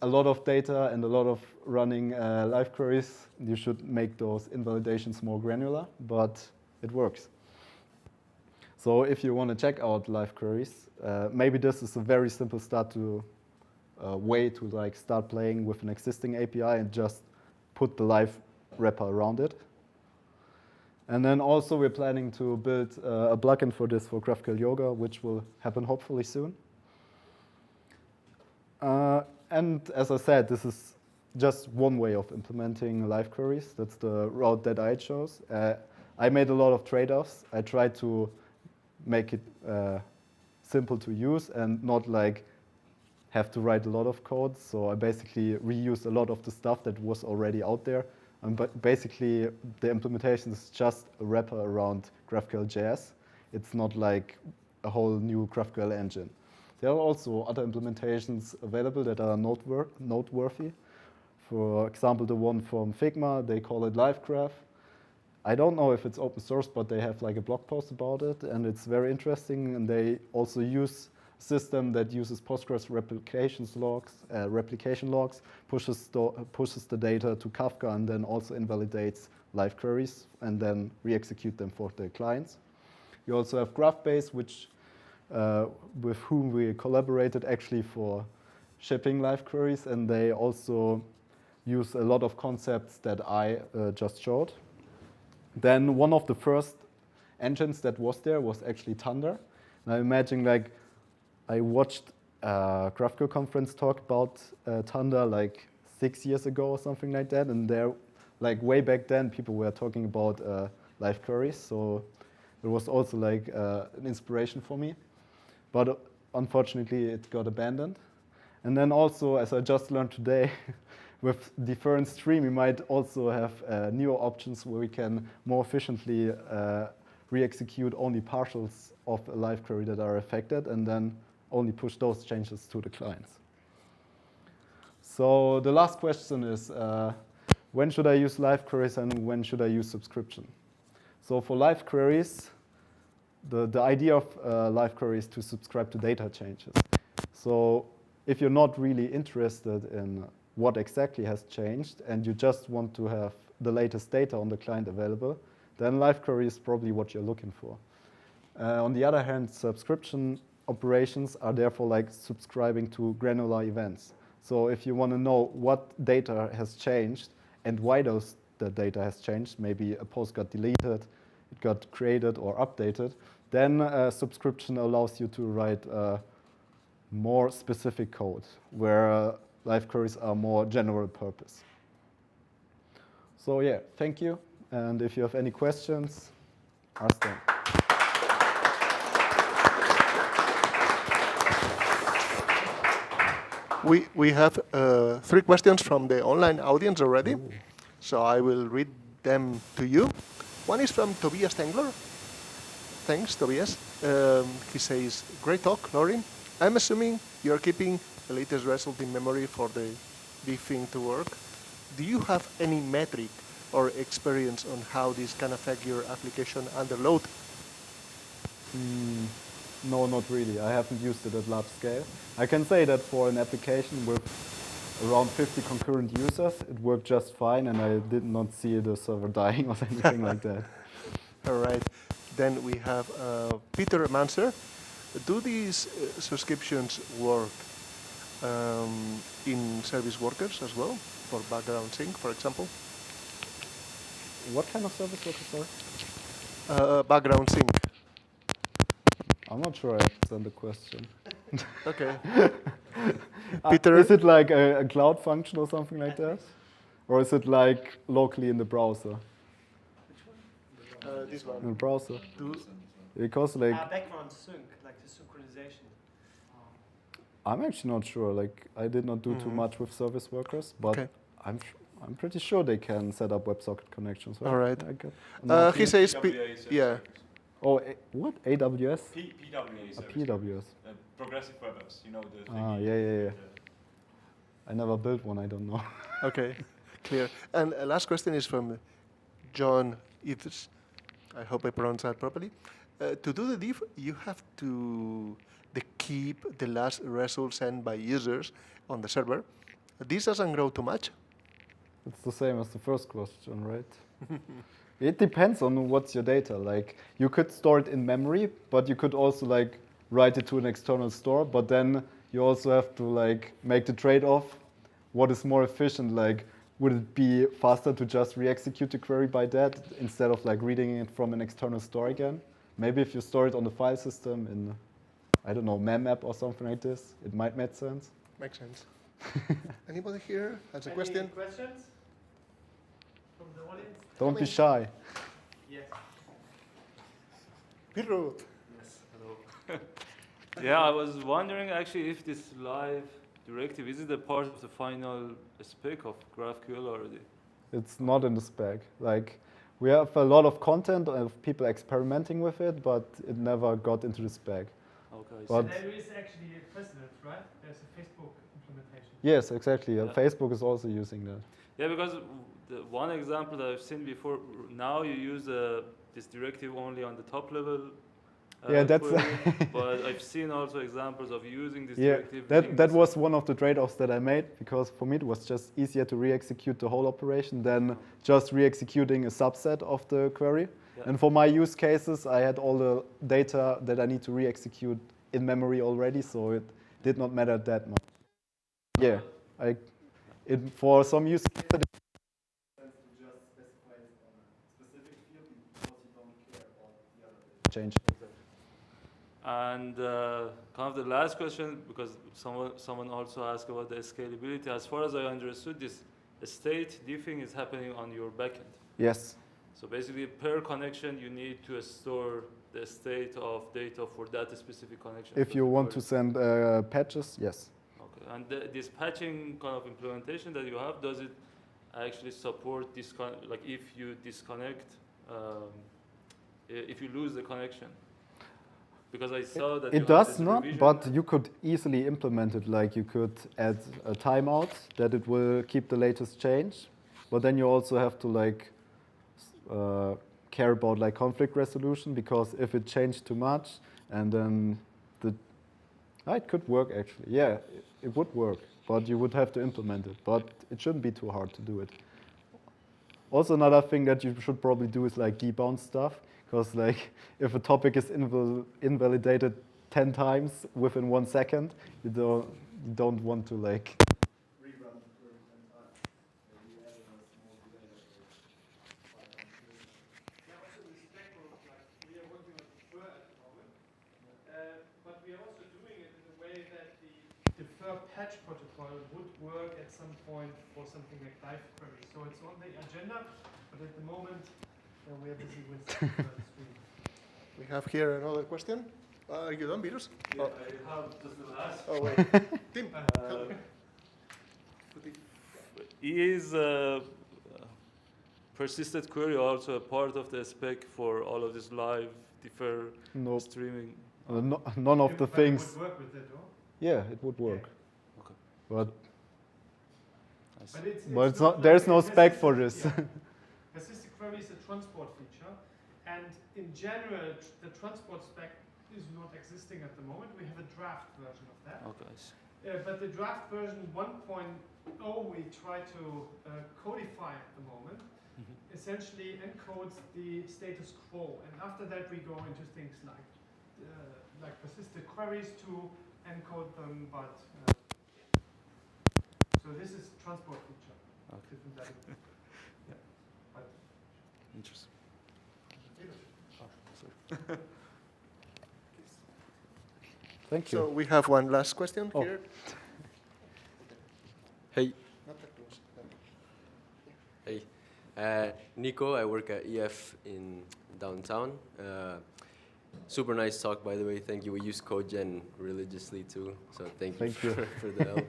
a lot of data and a lot of running live queries, you should make those invalidations more granular, but it works. So if you want to check out live queries, maybe this is a very simple way to like start playing with an existing API and just put the live wrapper around it. And then also we're planning to build a plugin for this for GraphQL Yoga, which will happen hopefully soon. And as I said, this is just one way of implementing live queries. That's the route that I chose. I made a lot of trade-offs. I tried to make it simple to use and not like have to write a lot of code. So I basically reused a lot of the stuff that was already out there. But basically, the implementation is just a wrapper around GraphQL.js. It's not like a whole new GraphQL engine. There are also other implementations available that are noteworthy. For example, the one from Figma, they call it LiveGraph. I don't know if it's open source, but they have like a blog post about it, and it's very interesting. And they also use a system that uses Postgres replication logs, pushes the data to Kafka, and then also invalidates live queries, and then re-execute them for the clients. We also have GraphBase, with whom we collaborated actually for shipping live queries, and they also use a lot of concepts that I just showed. Then one of the first engines that was there was actually Thunder. And I imagine like I watched a GraphQL conference talk about Thunder like 6 years ago or something like that, and there, like way back then, people were talking about live queries, so it was also like an inspiration for me. But unfortunately, it got abandoned. And then also, as I just learned today, with deferred stream, we might also have newer options where we can more efficiently re-execute only partials of a live query that are affected, and then only push those changes to the clients. So the last question is, when should I use live queries and when should I use subscription? So for live queries, the idea of live query is to subscribe to data changes. So if you're not really interested in what exactly has changed and you just want to have the latest data on the client available, then live query is probably what you're looking for. On the other hand, subscription operations are therefore like subscribing to granular events. So if you want to know what data has changed and why the data has changed, maybe a post got deleted, it got created or updated, then a subscription allows you to write more specific code where live queries are more general purpose. So yeah, thank you. And if you have any questions, ask them. We have 3 questions from the online audience already. Ooh. So I will read them to you. One is from Tobias Tengler. Thanks, Tobias. He says, great talk, Laurin. I'm assuming you're keeping the latest result in memory for the big thing to work. Do you have any metric or experience on how this can affect your application under load? No, not really. I haven't used it at large scale. I can say that for an application with around 50 concurrent users, it worked just fine, and I did not see the server dying or anything like that. All right. Then we have Peter Manser. Do these subscriptions work in service workers as well, for background sync, for example? What kind of service workers, sorry? Background sync. I'm not sure I understand the question. Okay. Peter, is it like a cloud function or something like that? Or is it like locally in the browser? Which one? This one. In the browser. Because like background sync, like the synchronization. I'm actually not sure. Like I did not do too much with service workers, but I'm pretty sure they can set up WebSocket connections. Right? All right. He says, yeah. Oh, what? AWS? PWA. PWS. Progressive Web Apps, you know the thing. Yeah. I never built one, I don't know. Okay, clear. And last question is from John Ives. I hope I pronounced that properly. To do the diff, you have to keep the last result sent by users on the server. This doesn't grow too much. It's the same as the first question, right? It depends on what's your data. Like, you could store it in memory, but you could also like write it to an external store. But then you also have to like make the trade-off. What is more efficient? Like, would it be faster to just re-execute the query by that instead of like reading it from an external store again? Maybe if you store it on the file system in, I don't know, mem-app or something like this, it might make sense. Makes sense. Anybody here has a question? Any questions from the audience? Don't be shy. Yes. Pirut. Yes, hello. Yeah, I was wondering actually if this live directive, is it a part of the final spec of GraphQL already? It's not in the spec. Like, we have a lot of content of people experimenting with it, but it never got into the spec. Okay. But And there is actually a precedent, right? There's a Facebook implementation. yes, exactly. Yeah. Facebook is also using that. Yeah, because the one example that I've seen before, now you use this directive only on the top level. Yeah, that's query, but I've seen also examples of using this Yeah, directive. that was one of the trade-offs that I made, because for me it was just easier to re-execute the whole operation than just re-executing a subset of the query. Yeah. And for my use cases, I had all the data that I need to re-execute in memory already, so it did not matter that much. Yeah, for some use cases, it makes sense to just specify it on a specific field because you don't care about the other change. And kind of the last question, because someone also asked about the scalability. As far as I understood, this state diffing is happening on your backend. Yes. So basically, per connection, you need to store the state of data for that specific connection. If you want to send patches, yes. Okay. And this patching kind of implementation that you have, does it actually support this like if you disconnect, if you lose the connection? Because I saw that It does not, but you could easily implement it. Like, you could add a timeout that it will keep the latest change, but then you also have to like care about like conflict resolution, because if it changed too much, and then it could work actually. Yeah, it would work, but you would have to implement it. But it shouldn't be too hard to do it. Also, another thing that you should probably do is like debound stuff. Because like, if a topic is invalidated 10 times within 1 second, you don't want to like rerun the query 10 times. Maybe add a small delay. Yeah, also the spec work, like we are working on defer at the moment, but we are also doing it in a way that the defer patch protocol would work at some point for something like live query. So it's on the agenda, but at the moment we are busy with the stream. We have here another question. Are you done, Virus? Yeah, I have just the last. Oh, wait. Tim, help me. Is persistent query also a part of the spec for all of this live defer Nope. streaming? None of the But things. it would work with it, or? Yeah, it would work. Okay. But I see. But it's not, like there's a no spec for persistent- this. yeah. Persistent query is a transport feature, and in general, the transport spec is not existing at the moment. We have a draft version of that. Okay. I see. But the draft version 1.0 we try to codify at the moment, essentially encodes the status quo, and after that we go into things like persistent queries to encode them, but so this is transport feature. Okay. Different than, yeah. But Interesting. Thank you. So we have one last question Oh. here. Hey, Not that close. hey. Nico, I work at EF in downtown. Super nice talk, by the way. Thank you. We use CodeGen religiously too, so thank you for the help.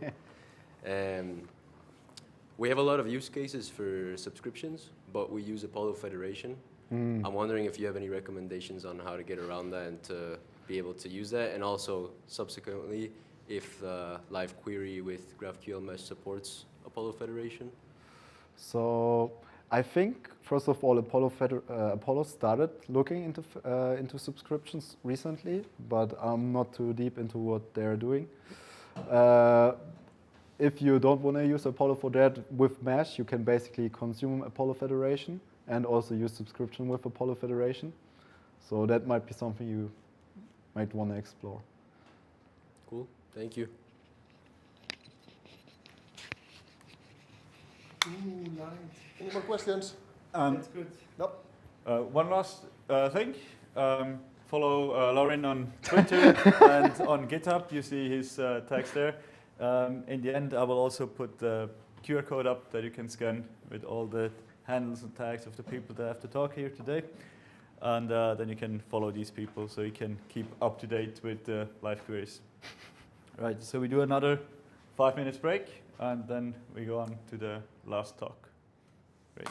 We have a lot of use cases for subscriptions, but we use Apollo Federation. I'm wondering if you have any recommendations on how to get around that and to be able to use that, and also subsequently if live query with GraphQL Mesh supports Apollo Federation. So I think, first of all, Apollo started looking into subscriptions recently, but I'm not too deep into what they're doing. If you don't want to use Apollo for that, with Mesh, you can basically consume Apollo Federation and also use subscription with Apollo Federation. So that might be something you might want to explore. Cool. Thank you. Any more questions? That's good. Nope. One last thing. Follow Lauren on Twitter and on GitHub. You see his tags there. In the end, I will also put the QR code up that you can scan with all the handles and tags of the people that have to talk here today. And then you can follow these people so you can keep up to date with the live queries. Right, so we do another 5 minutes break and then we go on to the last talk. Great.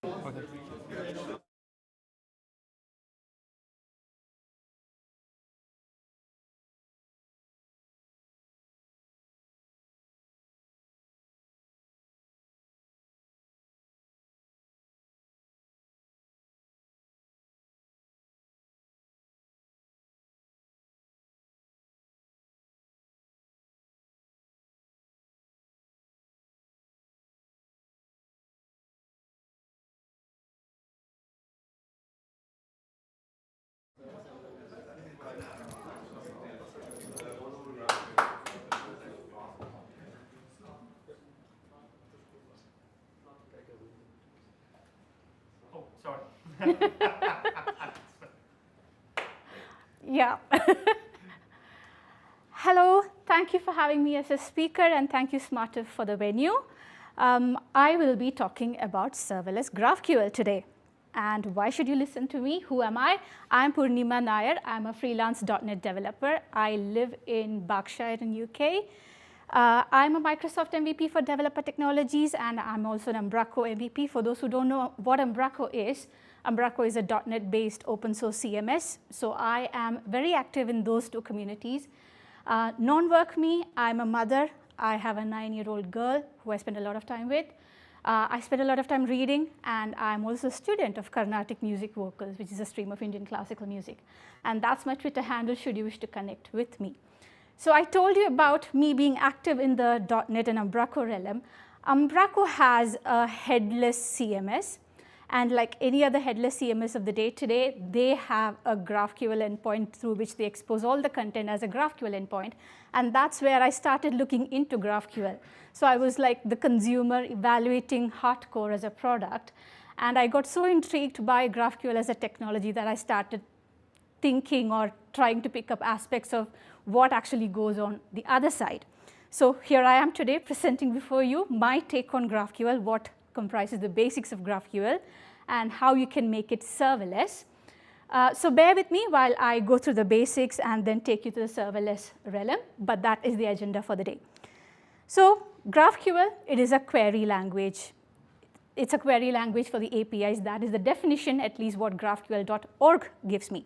Oh, sorry. Yeah. Hello, thank you for having me as a speaker, and thank you, Smartive, for the venue. I will be talking about serverless GraphQL today. And why should you listen to me? Who am I? I'm Purnima Nair. I'm a freelance .NET developer. I live in Berkshire in UK. I'm a Microsoft MVP for developer technologies, and I'm also an Umbraco MVP. For those who don't know what Umbraco is a .NET-based open source CMS. So I am very active in those two communities. Non-work me, I'm a mother. I have a 9-year-old girl who I spend a lot of time with. I spend a lot of time reading, and I'm also a student of Carnatic music vocals, which is a stream of Indian classical music. And that's my Twitter handle should you wish to connect with me. So I told you about me being active in the .NET and Umbraco realm. Umbraco has a headless CMS. And like any other headless CMS of the day today, they have a GraphQL endpoint through which they expose all the content as a GraphQL endpoint. And that's where I started looking into GraphQL. So I was like the consumer evaluating hardcore as a product. And I got so intrigued by GraphQL as a technology that I started thinking or trying to pick up aspects of what actually goes on the other side. So here I am today presenting before you my take on GraphQL, what comprises the basics of GraphQL, and how you can make it serverless. So bear with me while I go through the basics and then take you to the serverless realm, but that is the agenda for the day. So GraphQL, it is a query language. It's a query language for the APIs. That is the definition, at least what GraphQL.org gives me.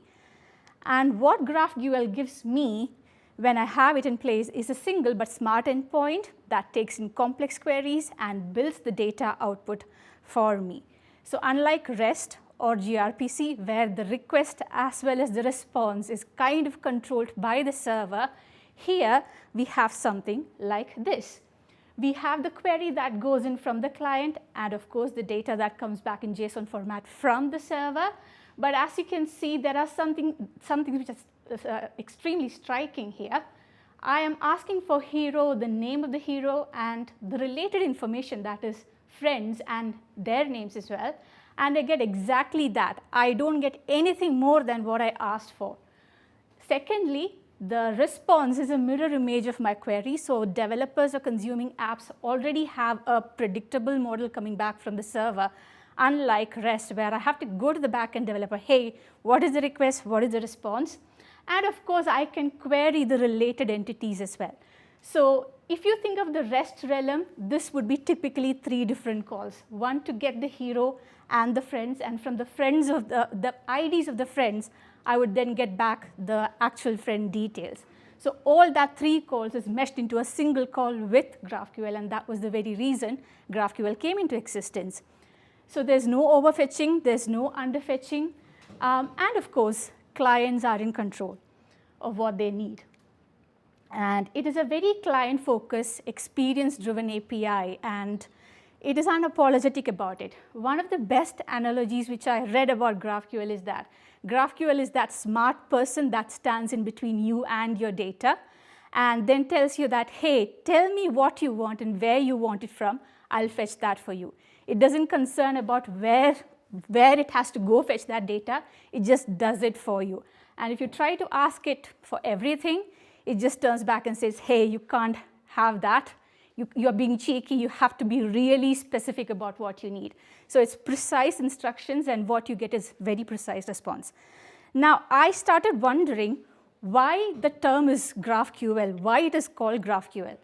And what GraphQL gives me when I have it in place is a single but smart endpoint that takes in complex queries and builds the data output for me. So unlike REST or gRPC, where the request as well as the response is kind of controlled by the server, here we have something like this. We have the query that goes in from the client, and of course the data that comes back in JSON format from the server. But as you can see, there are something which is extremely striking here. I am asking for hero, the name of the hero, and the related information, that is friends and their names as well. And I get exactly that. I don't get anything more than what I asked for. Secondly, the response is a mirror image of my query. So developers or consuming apps already have a predictable model coming back from the server, unlike REST, where I have to go to the backend developer, hey, what is the request, what is the response? And of course, I can query the related entities as well. So if you think of the REST realm, this would be typically 3 different calls. One to get the hero and the friends, and from the friends of the IDs of the friends, I would then get back the actual friend details. So all that 3 calls is meshed into a single call with GraphQL, and that was the very reason GraphQL came into existence. So there's no overfetching, there's no underfetching, and of course, clients are in control of what they need. And it is a very client-focused, experience-driven API, and it is unapologetic about it. One of the best analogies which I read about GraphQL is that GraphQL is that smart person that stands in between you and your data, and then tells you that, hey, tell me what you want and where you want it from. I'll fetch that for you. It doesn't concern about where it has to go fetch that data. It just does it for you. And if you try to ask it for everything, it just turns back and says, hey, you can't have that. You're being cheeky. You have to be really specific about what you need. So it's precise instructions, and what you get is very precise response. Now, I started wondering why the term is GraphQL, why it is called GraphQL.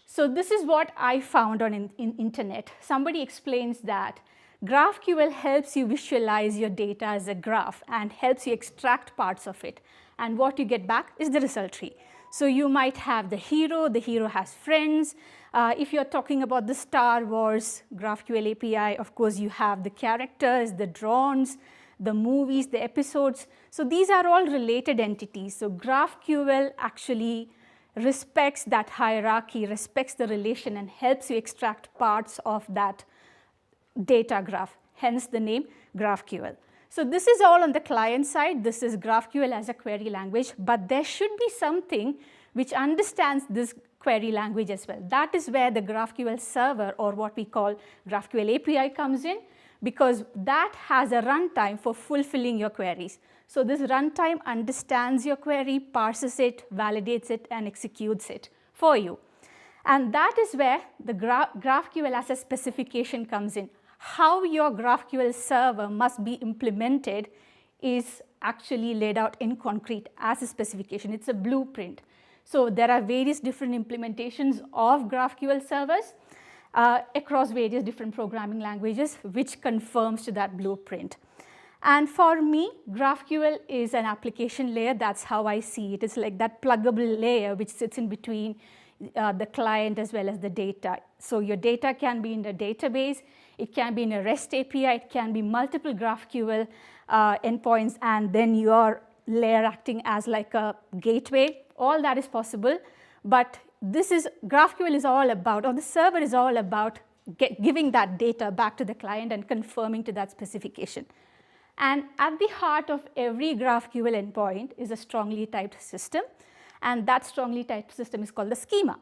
So this is what I found on internet. Somebody explains that GraphQL helps you visualize your data as a graph and helps you extract parts of it. And what you get back is the result tree. So you might have the hero has friends. If you're talking about the Star Wars GraphQL API, of course, you have the characters, the drones, the movies, the episodes. So these are all related entities. So GraphQL actually respects that hierarchy, respects the relation, and helps you extract parts of that data graph, hence the name GraphQL. So this is all on the client side. This is GraphQL as a query language, but there should be something which understands this query language as well. That is where the GraphQL server, or what we call GraphQL API, comes in, because that has a runtime for fulfilling your queries. So this runtime understands your query, parses it, validates it, and executes it for you. And that is where the GraphQL as a specification comes in. How your GraphQL server must be implemented is actually laid out in concrete as a specification. It's a blueprint. So there are various different implementations of GraphQL servers across various different programming languages, which confirms to that blueprint. And for me, GraphQL is an application layer. That's how I see it. It's like that pluggable layer which sits in between the client as well as the data. So your data can be in a database, it can be in a REST API, it can be multiple GraphQL endpoints, and then your layer acting as like a gateway. All that is possible, but GraphQL is all about, or the server is all about giving that data back to the client and confirming to that specification. And at the heart of every GraphQL endpoint is a strongly typed system, and that strongly typed system is called the schema.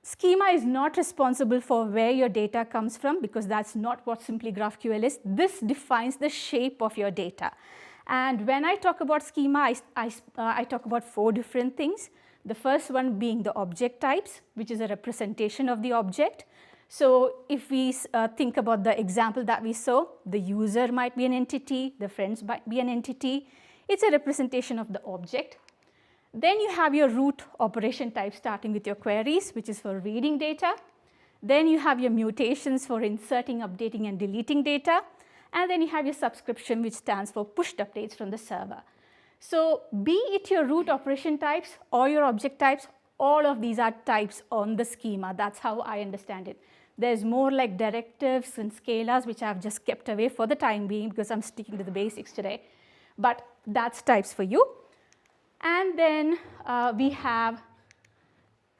Schema is not responsible for where your data comes from, because that's not what simply GraphQL is. This defines the shape of your data. And when I talk about schema, I talk about 4 different things. The first one being the object types, which is a representation of the object. So if we think about the example that we saw, the user might be an entity, the friends might be an entity. It's a representation of the object. Then you have your root operation type starting with your queries, which is for reading data. Then you have your mutations for inserting, updating, and deleting data. And then you have your subscription, which stands for pushed updates from the server. So be it your root operation types or your object types, all of these are types on the schema. That's how I understand it. There's more like directives and scalars, which I've just kept away for the time being because I'm sticking to the basics today. But that's types for you. And then we have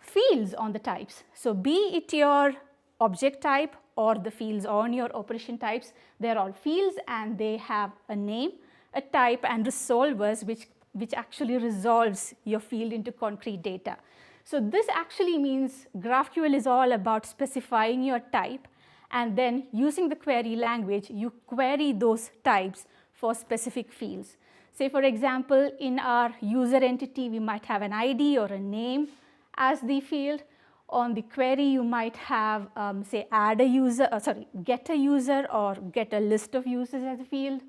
fields on the types. So be it your object type or the fields on your operation types, they're all fields and they have a name, a type, and resolvers which actually resolves your field into concrete data. So this actually means GraphQL is all about specifying your type, and then using the query language, you query those types for specific fields. Say, for example, in our user entity, we might have an ID or a name as the field. On the query, you might have, say, get a user or get a list of users as a field.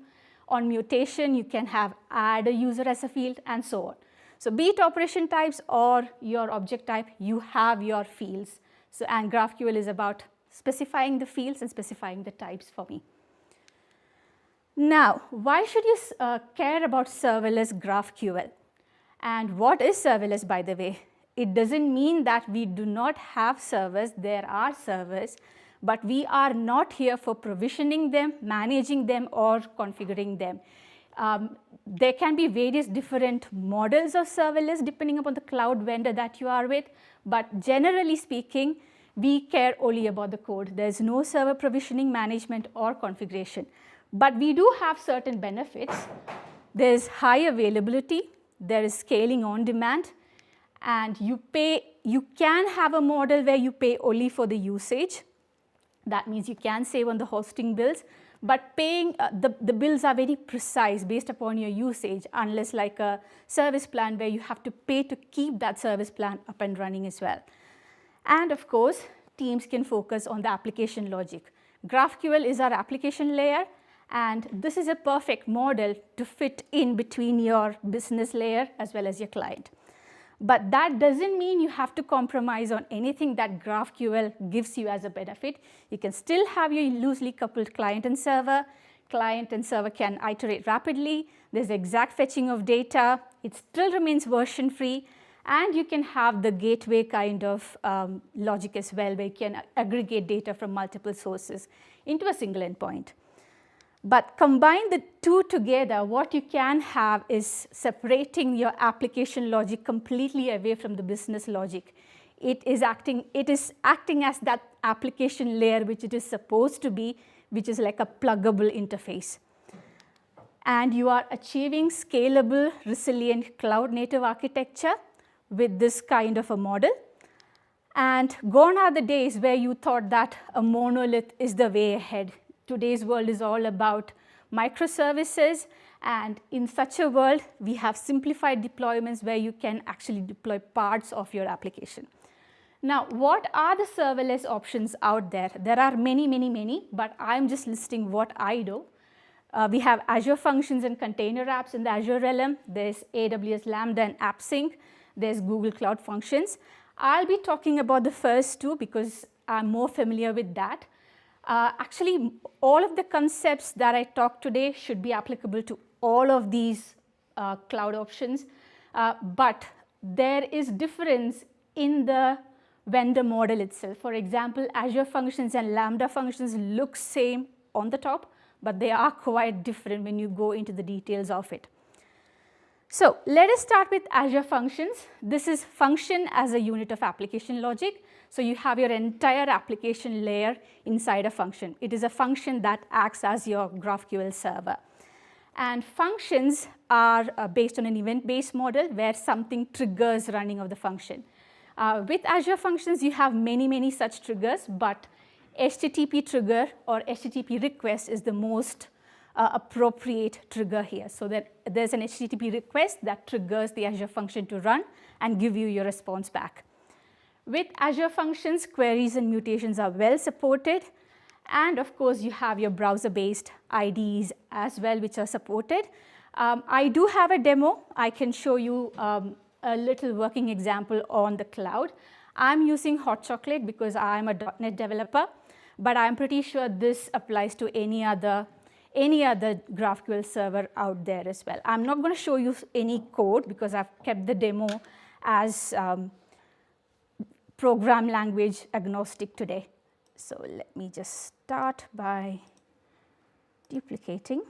On mutation, you can have add a user as a field, and so on. So be it operation types or your object type, you have your fields. So, and GraphQL is about specifying the fields and specifying the types for me. Now, why should you care about serverless GraphQL? And what is serverless, by the way? It doesn't mean that we do not have servers. There are servers, but we are not here for provisioning them, managing them, or configuring them. There can be various different models of serverless depending upon the cloud vendor that you are with, but generally speaking, we care only about the code. There's no server provisioning, management, or configuration. But we do have certain benefits. There's high availability, there is scaling on demand, and you can have a model where you pay only for the usage. That means you can save on the hosting bills, but paying the bills are very precise based upon your usage, unless like a service plan where you have to pay to keep that service plan up and running as well. And of course, teams can focus on the application logic. GraphQL is our application layer, and this is a perfect model to fit in between your business layer as well as your client. But that doesn't mean you have to compromise on anything that GraphQL gives you as a benefit. You can still have your loosely coupled client and server. Client and server can iterate rapidly. There's exact fetching of data. It still remains version free. And you can have the gateway kind of logic as well, where you can aggregate data from multiple sources into a single endpoint. But combine the two together, what you can have is separating your application logic completely away from the business logic. It is acting as that application layer which it is supposed to be, which is like a pluggable interface. And you are achieving scalable, resilient cloud-native architecture with this kind of a model. And gone are the days where you thought that a monolith is the way ahead. Today's world is all about microservices, and in such a world, we have simplified deployments where you can actually deploy parts of your application. Now, what are the serverless options out there? There are many, many, many, but I'm just listing what I do. We have Azure Functions and Container Apps in the Azure realm. There's AWS Lambda and AppSync. There's Google Cloud Functions. I'll be talking about the first two because I'm more familiar with that. Actually, all of the concepts that I talked today should be applicable to all of these cloud options, but there is difference in the vendor model itself. For example, Azure Functions and Lambda Functions look same on the top, but they are quite different when you go into the details of it. So let us start with Azure Functions. This is function as a unit of application logic. So you have your entire application layer inside a function. It is a function that acts as your GraphQL server. And functions are based on an event-based model where something triggers running of the function. With Azure Functions, you have many, many such triggers, but HTTP trigger or HTTP request is the most appropriate trigger here. So that there's an HTTP request that triggers the Azure function to run and give you your response back. With Azure Functions, queries and mutations are well supported. And of course, you have your browser-based IDEs as well, which are supported. I do have a demo. I can show you a little working example on the cloud. I'm using Hot Chocolate because I'm a .NET developer, but I'm pretty sure this applies to any other GraphQL server out there as well. I'm not going to show you any code because I've kept the demo as program language agnostic today. So let me just start by duplicating.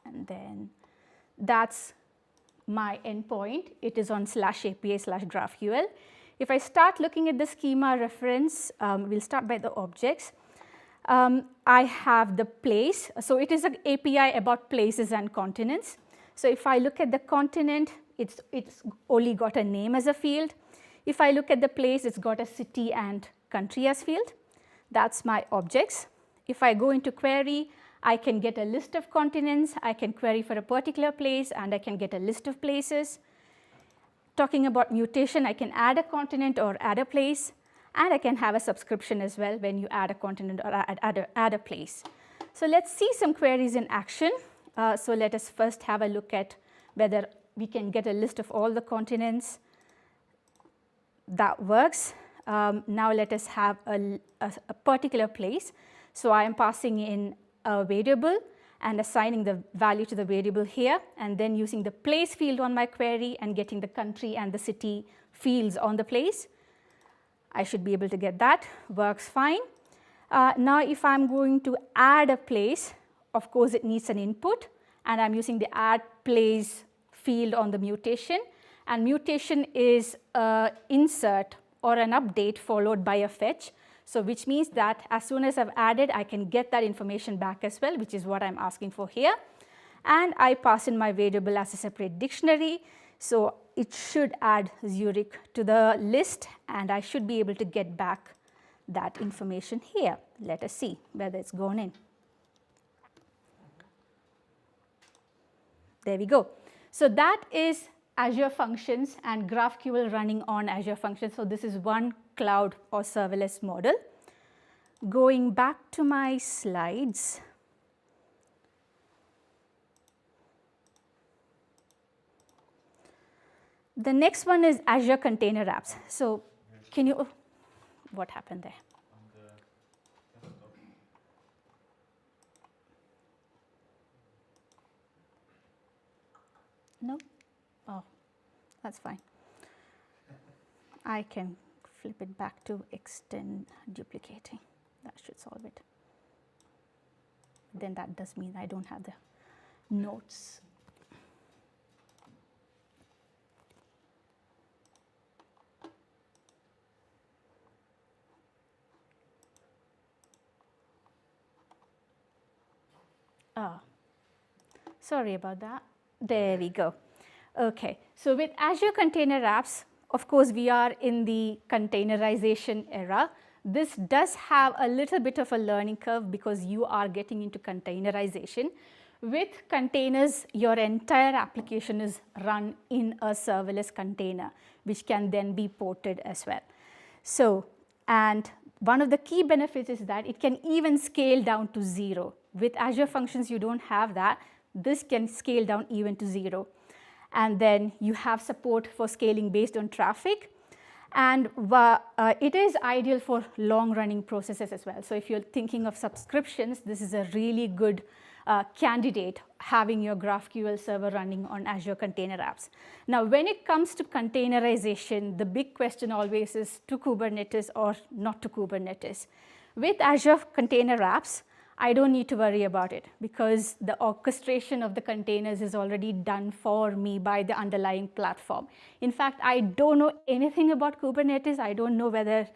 And then that's my endpoint. It is on /API/GraphQL. If I start looking at the schema reference, we'll start by the objects. I have the place. So it is an API about places and continents. So if I look at the continent, it's only got a name as a field. If I look at the place, it's got a city and country as field. That's my objects. If I go into query, I can get a list of continents. I can query for a particular place, and I can get a list of places. Talking about mutation, I can add a continent or add a place. And I can have a subscription as well when you add a continent or add a place. So let's see some queries in action. So let us first have a look at whether we can get a list of all the continents. That works. Now let us have a particular place. So I am passing in a variable and assigning the value to the variable here, and then using the place field on my query and getting the country and the city fields on the place. I should be able to get that. Works fine. Now if I'm going to add a place, of course it needs an input, and I'm using the add place field on the mutation. And mutation is an insert or an update followed by a fetch. So which means that as soon as I've added, I can get that information back as well, which is what I'm asking for here. And I pass in my variable as a separate dictionary. So it should add Zurich to the list, and I should be able to get back that information here. Let us see whether it's gone in. There we go. So that is Azure Functions and GraphQL running on Azure Functions. So this is one cloud or serverless model. Going back to my slides. The next one is Azure Container Apps. So can you, what happened there? No? Oh, that's fine. I can flip it back to extend duplicating. That should solve it. Then that does mean I don't have the notes. Oh, sorry about that. There we go. Okay, so with Azure Container Apps, of course, we are in the containerization era. This does have a little bit of a learning curve because you are getting into containerization. With containers, your entire application is run in a serverless container, which can then be ported as well. So, and one of the key benefits is that it can even scale down to 0. With Azure Functions, you don't have that. This can scale down even to 0. And then you have support for scaling based on traffic. And it is ideal for long-running processes as well. So if you're thinking of subscriptions, this is a really good candidate, having your GraphQL server running on Azure Container Apps. Now, when it comes to containerization, the big question always is to Kubernetes or not to Kubernetes. With Azure Container Apps, I don't need to worry about it because the orchestration of the containers is already done for me by the underlying platform. In fact, I don't know anything about Kubernetes. I don't know whether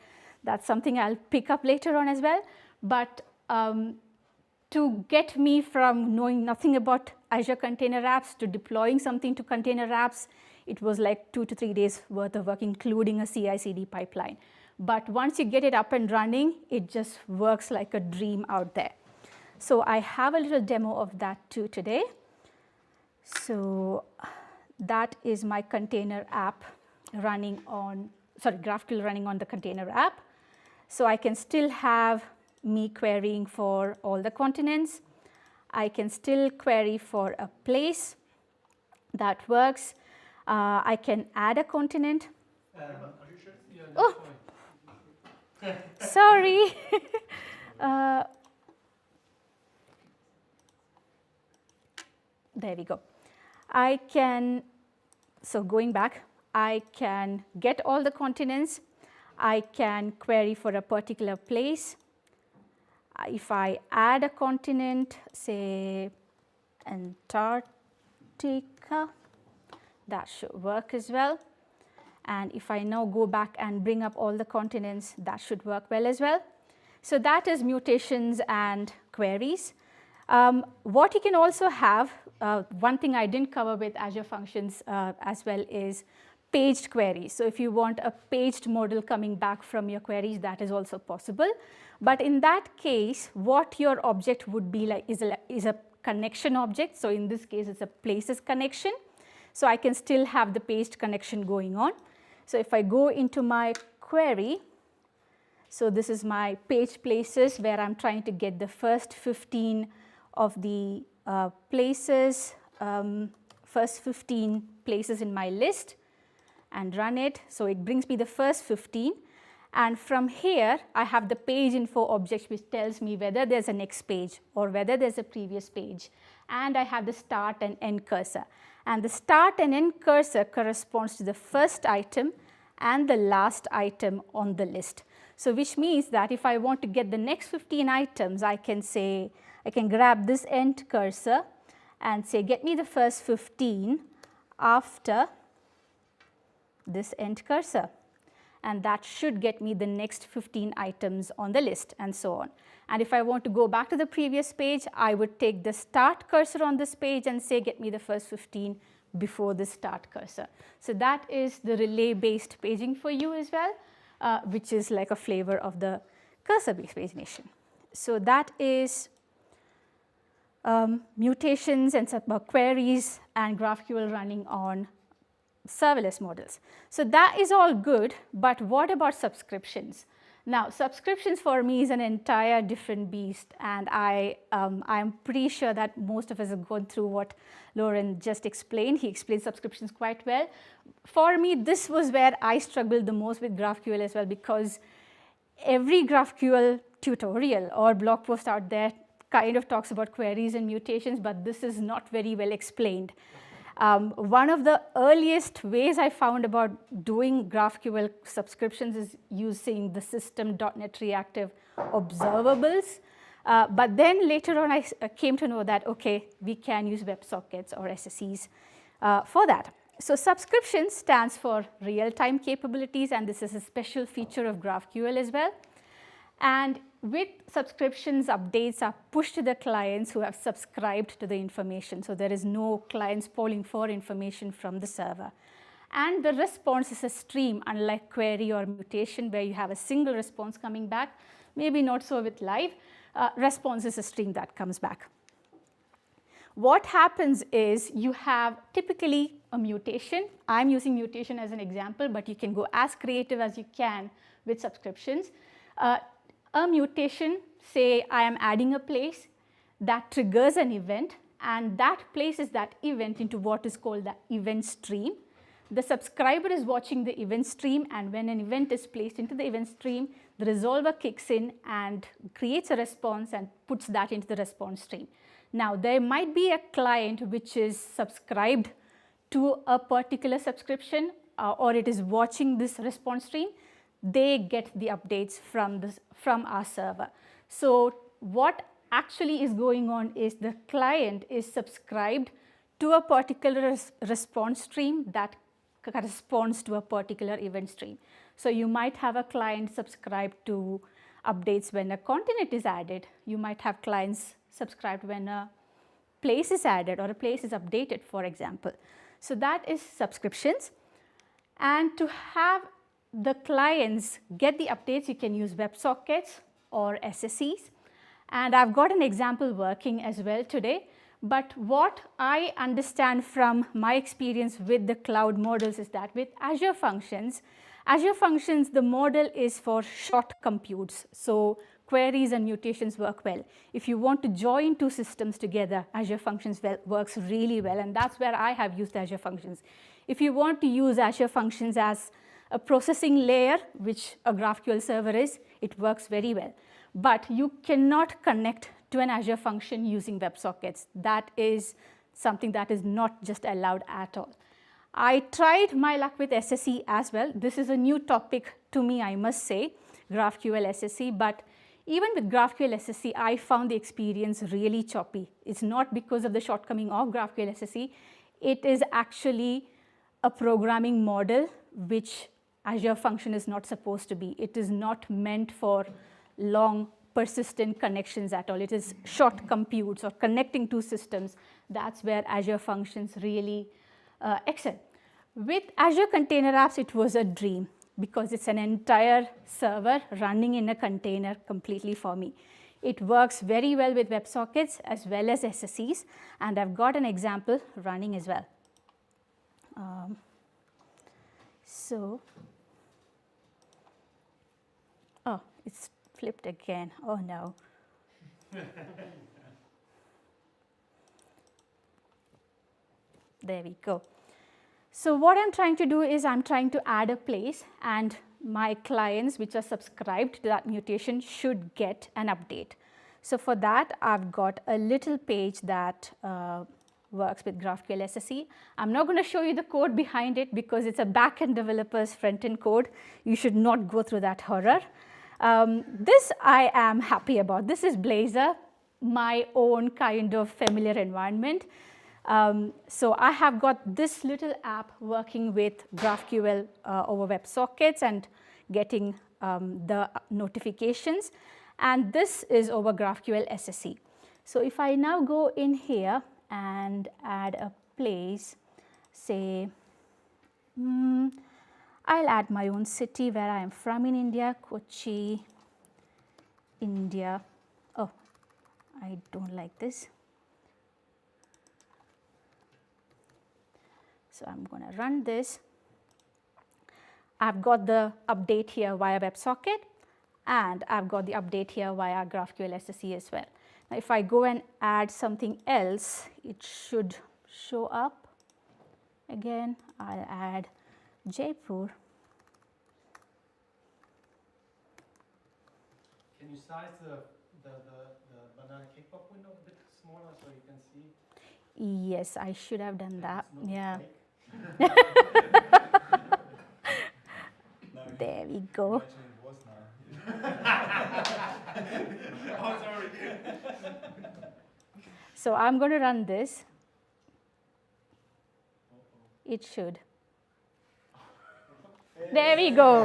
that's something I'll pick up later on as well. But to get me from knowing nothing about Azure Container Apps to deploying something to Container Apps, it was like 2 to 3 days worth of work, including a CI/CD pipeline. But once you get it up and running, it just works like a dream out there. So I have a little demo of that too today. So that is my container app running on, GraphQL running on the container app. So I can still have me querying for all the continents. I can still query for a place. That works. I can add a continent. Are you sure? Yeah, oh, sorry. There we go. I can, so going back, I can get all the continents. I can query for a particular place. If I add a continent, say Antarctica, that should work as well. And if I now go back and bring up all the continents, that should work well as well. So that is mutations and queries. What you can also have, one thing I didn't cover with Azure Functions as well is paged queries. So if you want a paged model coming back from your queries, that is also possible. But in that case, what your object would be like is a connection object. So in this case, it's a places connection. So I can still have the paged connection going on. So if I go into my query, so this is my page places where I'm trying to get the first 15 of the places, first 15 places in my list and run it. So it brings me the first 15. And from here, I have the page info object, which tells me whether there's a next page or whether there's a previous page. And I have the start and end cursor. And the start and end cursor corresponds to the first item and the last item on the list. So which means that if I want to get the next 15 items, I can say, I can grab this end cursor and say, get me the first 15 after this end cursor. And that should get me the next 15 items on the list, and so on. And if I want to go back to the previous page, I would take the start cursor on this page and say, get me the first 15 before the start cursor. So that is the relay-based paging for you as well, which is like a flavor of the cursor-based pagination. So that is mutations and queries and GraphQL running on serverless models. So that is all good, but what about subscriptions? Now, subscriptions for me is an entire different beast, and I'm pretty sure that most of us have gone through what Lauren just explained. He explained subscriptions quite well. For me, this was where I struggled the most with GraphQL as well, because every GraphQL tutorial or blog post out there kind of talks about queries and mutations, but this is not very well explained. One of the earliest ways I found about doing GraphQL subscriptions is using the system.NET Reactive observables. But then later on, I came to know that, okay, we can use WebSockets or SSEs for that. So subscription stands for real-time capabilities, and this is a special feature of GraphQL as well. And with subscriptions, updates are pushed to the clients who have subscribed to the information. So there is no clients polling for information from the server. And the response is a stream, unlike query or mutation, where you have a single response coming back. Maybe not so with live. Response is a stream that comes back. What happens is you have typically a mutation. I'm using mutation as an example, but you can go as creative as you can with subscriptions. A mutation, say I am adding a place that triggers an event, and that places that event into what is called the event stream. The subscriber is watching the event stream, and when an event is placed into the event stream, the resolver kicks in and creates a response and puts that into the response stream. Now, there might be a client which is subscribed to a particular subscription, or it is watching this response stream. They get the updates from our server. So what actually is going on is the client is subscribed to a particular response stream that corresponds to a particular event stream. So you might have a client subscribed to updates when a continent is added. You might have clients subscribed when a place is added or a place is updated, for example. So that is subscriptions. And to have the clients get the updates, you can use WebSockets or SSEs. And I've got an example working as well today. But what I understand from my experience with the cloud models is that with Azure Functions, the model is for short computes. So queries and mutations work well. If you want to join two systems together, Azure Functions works really well. And that's where I have used Azure Functions. If you want to use Azure Functions as a processing layer, which a GraphQL server is, it works very well. But you cannot connect to an Azure function using WebSockets. That is something that is not just allowed at all. I tried my luck with SSE as well. This is a new topic to me, I must say, GraphQL SSE. But even with GraphQL SSE, I found the experience really choppy. It's not because of the shortcoming of GraphQL SSE. It is actually a programming model which Azure function is not supposed to be. It is not meant for long, persistent connections at all. It is short computes or connecting two systems. That's where Azure functions really excel. With Azure Container Apps, it was a dream because it's an entire server running in a container completely for me. It works very well with WebSockets as well as SSEs, and I've got an example running as well. Oh, it's flipped again. Oh no. There we go. So what I'm trying to do is I'm trying to add a place, and my clients which are subscribed to that mutation should get an update. So for that, I've got a little page that works with GraphQL SSE. I'm not going to show you the code behind it because it's a backend developer's front-end code. You should not go through that horror. This I am happy about. This is Blazor, my own kind of familiar environment. So I have got this little app working with GraphQL over WebSockets and getting the notifications. And this is over GraphQL SSE. So if I now go in here and add a place, say, I'll add my own city where I am from in India, Kochi, India. Oh, I don't like this. So I'm going to run this. I've got the update here via WebSocket. And I've got the update here via GraphQL SSE as well. Now, if I go and add something else, it should show up. Again, I'll add Jaipur. Can you size the banana kickbox window a bit smaller so you can see? Yes, I should have done that. Yeah. There we go. Oh, sorry. So I'm going to run this. It should. There we go.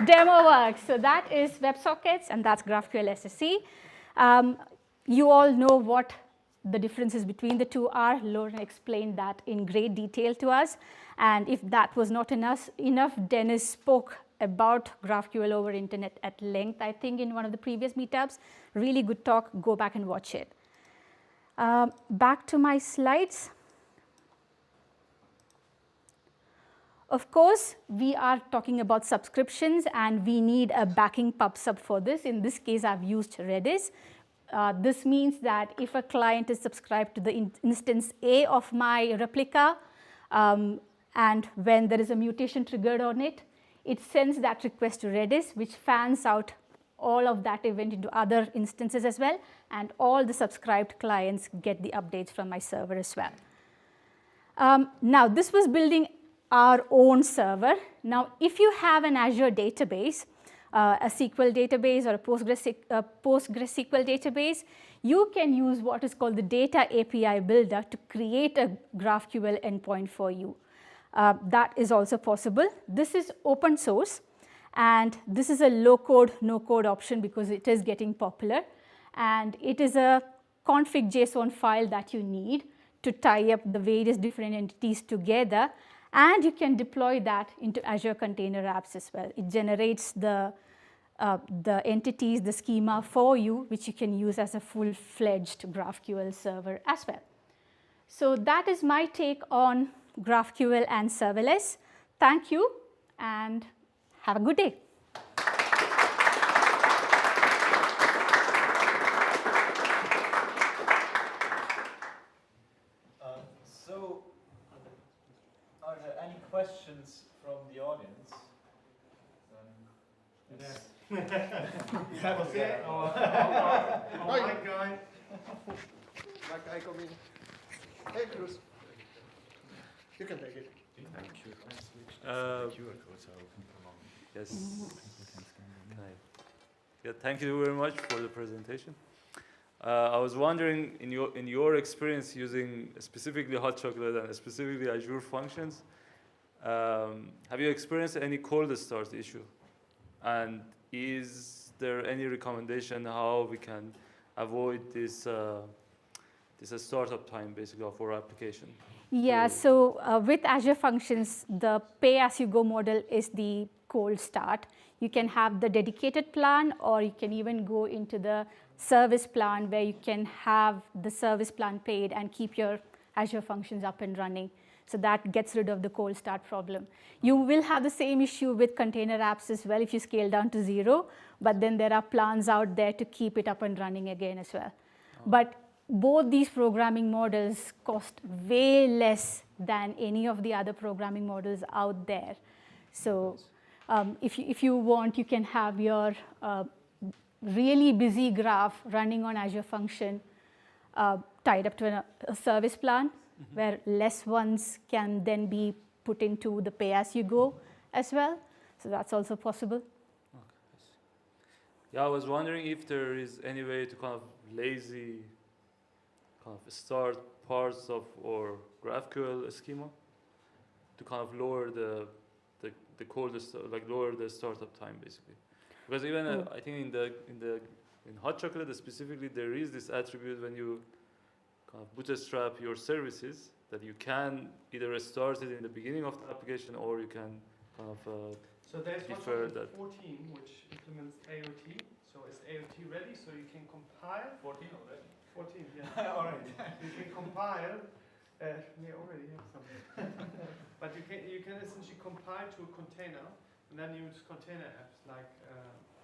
Demo works. So that is WebSockets, and that's GraphQL SSE. You all know what the differences between the two are. Lauren explained that in great detail to us. And if that was not enough, Dennis spoke about GraphQL over internet at length, I think, in one of the previous meetups. Really good talk. Go back and watch it. Back to my slides. Of course, we are talking about subscriptions, and we need a backing pub sub for this. In this case, I've used Redis. This means that if a client is subscribed to the instance A of my replica, and when there is a mutation triggered on it, it sends that request to Redis, which fans out all of that event into other instances as well, and all the subscribed clients get the updates from my server as well. Now, this was building our own server. Now, if you have an Azure database, a SQL database or a PostgreSQL database, you can use what is called the Data API Builder to create a GraphQL endpoint for you. That is also possible. This is open source, and this is a low-code, no-code option because it is getting popular. And it is a config.json file that you need to tie up the various different entities together. And you can deploy that into Azure Container Apps as well. It generates the entities, the schema for you, which you can use as a full-fledged GraphQL server as well. So that is my take on GraphQL and serverless. Thank you, and have a good day. So, are there any questions from the audience? That was it? Oh my God. That guy come in. Hey, Cruz. You can take it. Thank you. Yes. Yeah, thank you very much for the presentation. I was wondering, in your experience using specifically Hot Chocolate and specifically Azure Functions, have you experienced any cold start issue? And is there any recommendation how we can avoid this startup time basically of our application? Yeah, so with Azure Functions, the pay-as-you-go model is the cold start. You can have the dedicated plan, or you can even go into the service plan where you can have the service plan paid and keep your Azure Functions up and running. So that gets rid of the cold start problem. You will have the same issue with container apps as well if you scale down to 0, but then there are plans out there to keep it up and running again as well. But both these programming models cost way less than any of the other programming models out there. So if you want, you can have your really busy graph running on Azure Function tied up to a service plan, where less ones can then be put into the pay-as-you-go as well. So that's also possible. Okay. Yeah, I was wondering if there is any way to kind of lazy start parts of our GraphQL schema to kind of lower the coldest, like lower the startup time basically. Because even I think in Hot Chocolate specifically, there is this attribute when you kind of bootstrap your services that you can either start it in the beginning of the application, or you can kind of so there's defer that. 14 which implements AOT. So is AOT ready? So you can compile. 14 already. 14, yeah. All right. You can compile. We already have some. But you can essentially compile to a container, and then use container apps like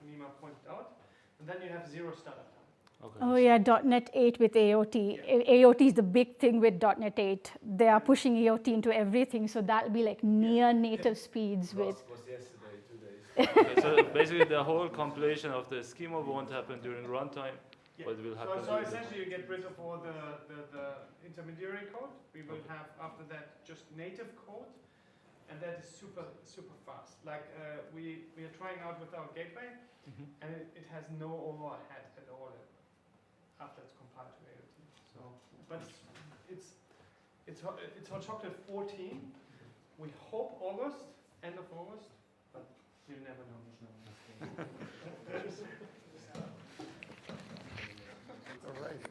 Punima pointed out. And then you have 0 startup time. Okay. Oh yeah, .NET 8 with AOT. AOT is the big thing with .NET 8. They are pushing AOT into everything, so that'll be like near native speeds with. Was yesterday, 2 days. Okay, so basically the whole compilation of the schema won't happen during runtime, Yeah. but it will happen. So essentially you get rid of all the intermediary code. We will have after that just native code, and that is super fast. Like we are trying out with our gateway, and it has no overhead at all after it's compiled to AOT. So, but it's Hot Chocolate 14. We hope August, end of August, but you never know. All right.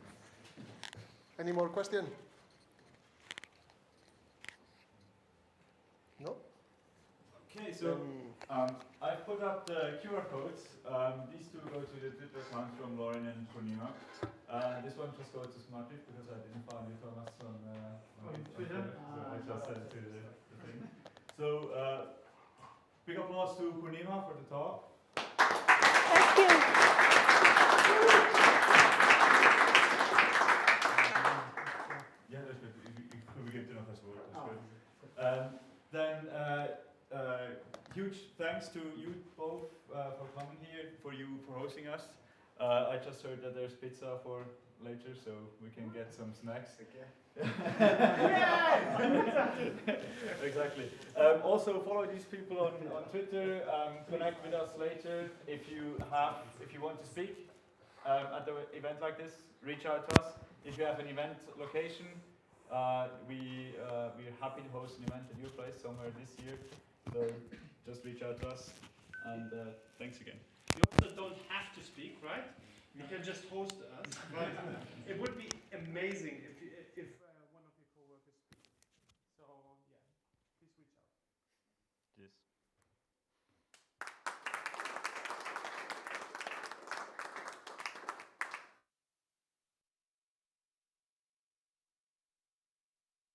Any more question? No? Okay, so I've put up the QR codes. These two go to the Twitter accounts from Lauren and Punima. This one just goes to Smartive because I didn't find it on Twitter. So I just sent it to the thing. So big applause to Punima for the talk. Thank you. Yeah, that's good. We get to know as well. That's good. Then huge thanks to you both for coming here, for hosting us. I just heard that there's pizza for later, so we can get some snacks. Exactly. Also follow these people on Twitter. Connect with us later. If you want to speak at the event like this, reach out to us. If you have an event location, we're happy to host an event at your place somewhere this year. So just reach out to us, and thanks again. You also don't have to speak, right? You can just host us. But it would be amazing if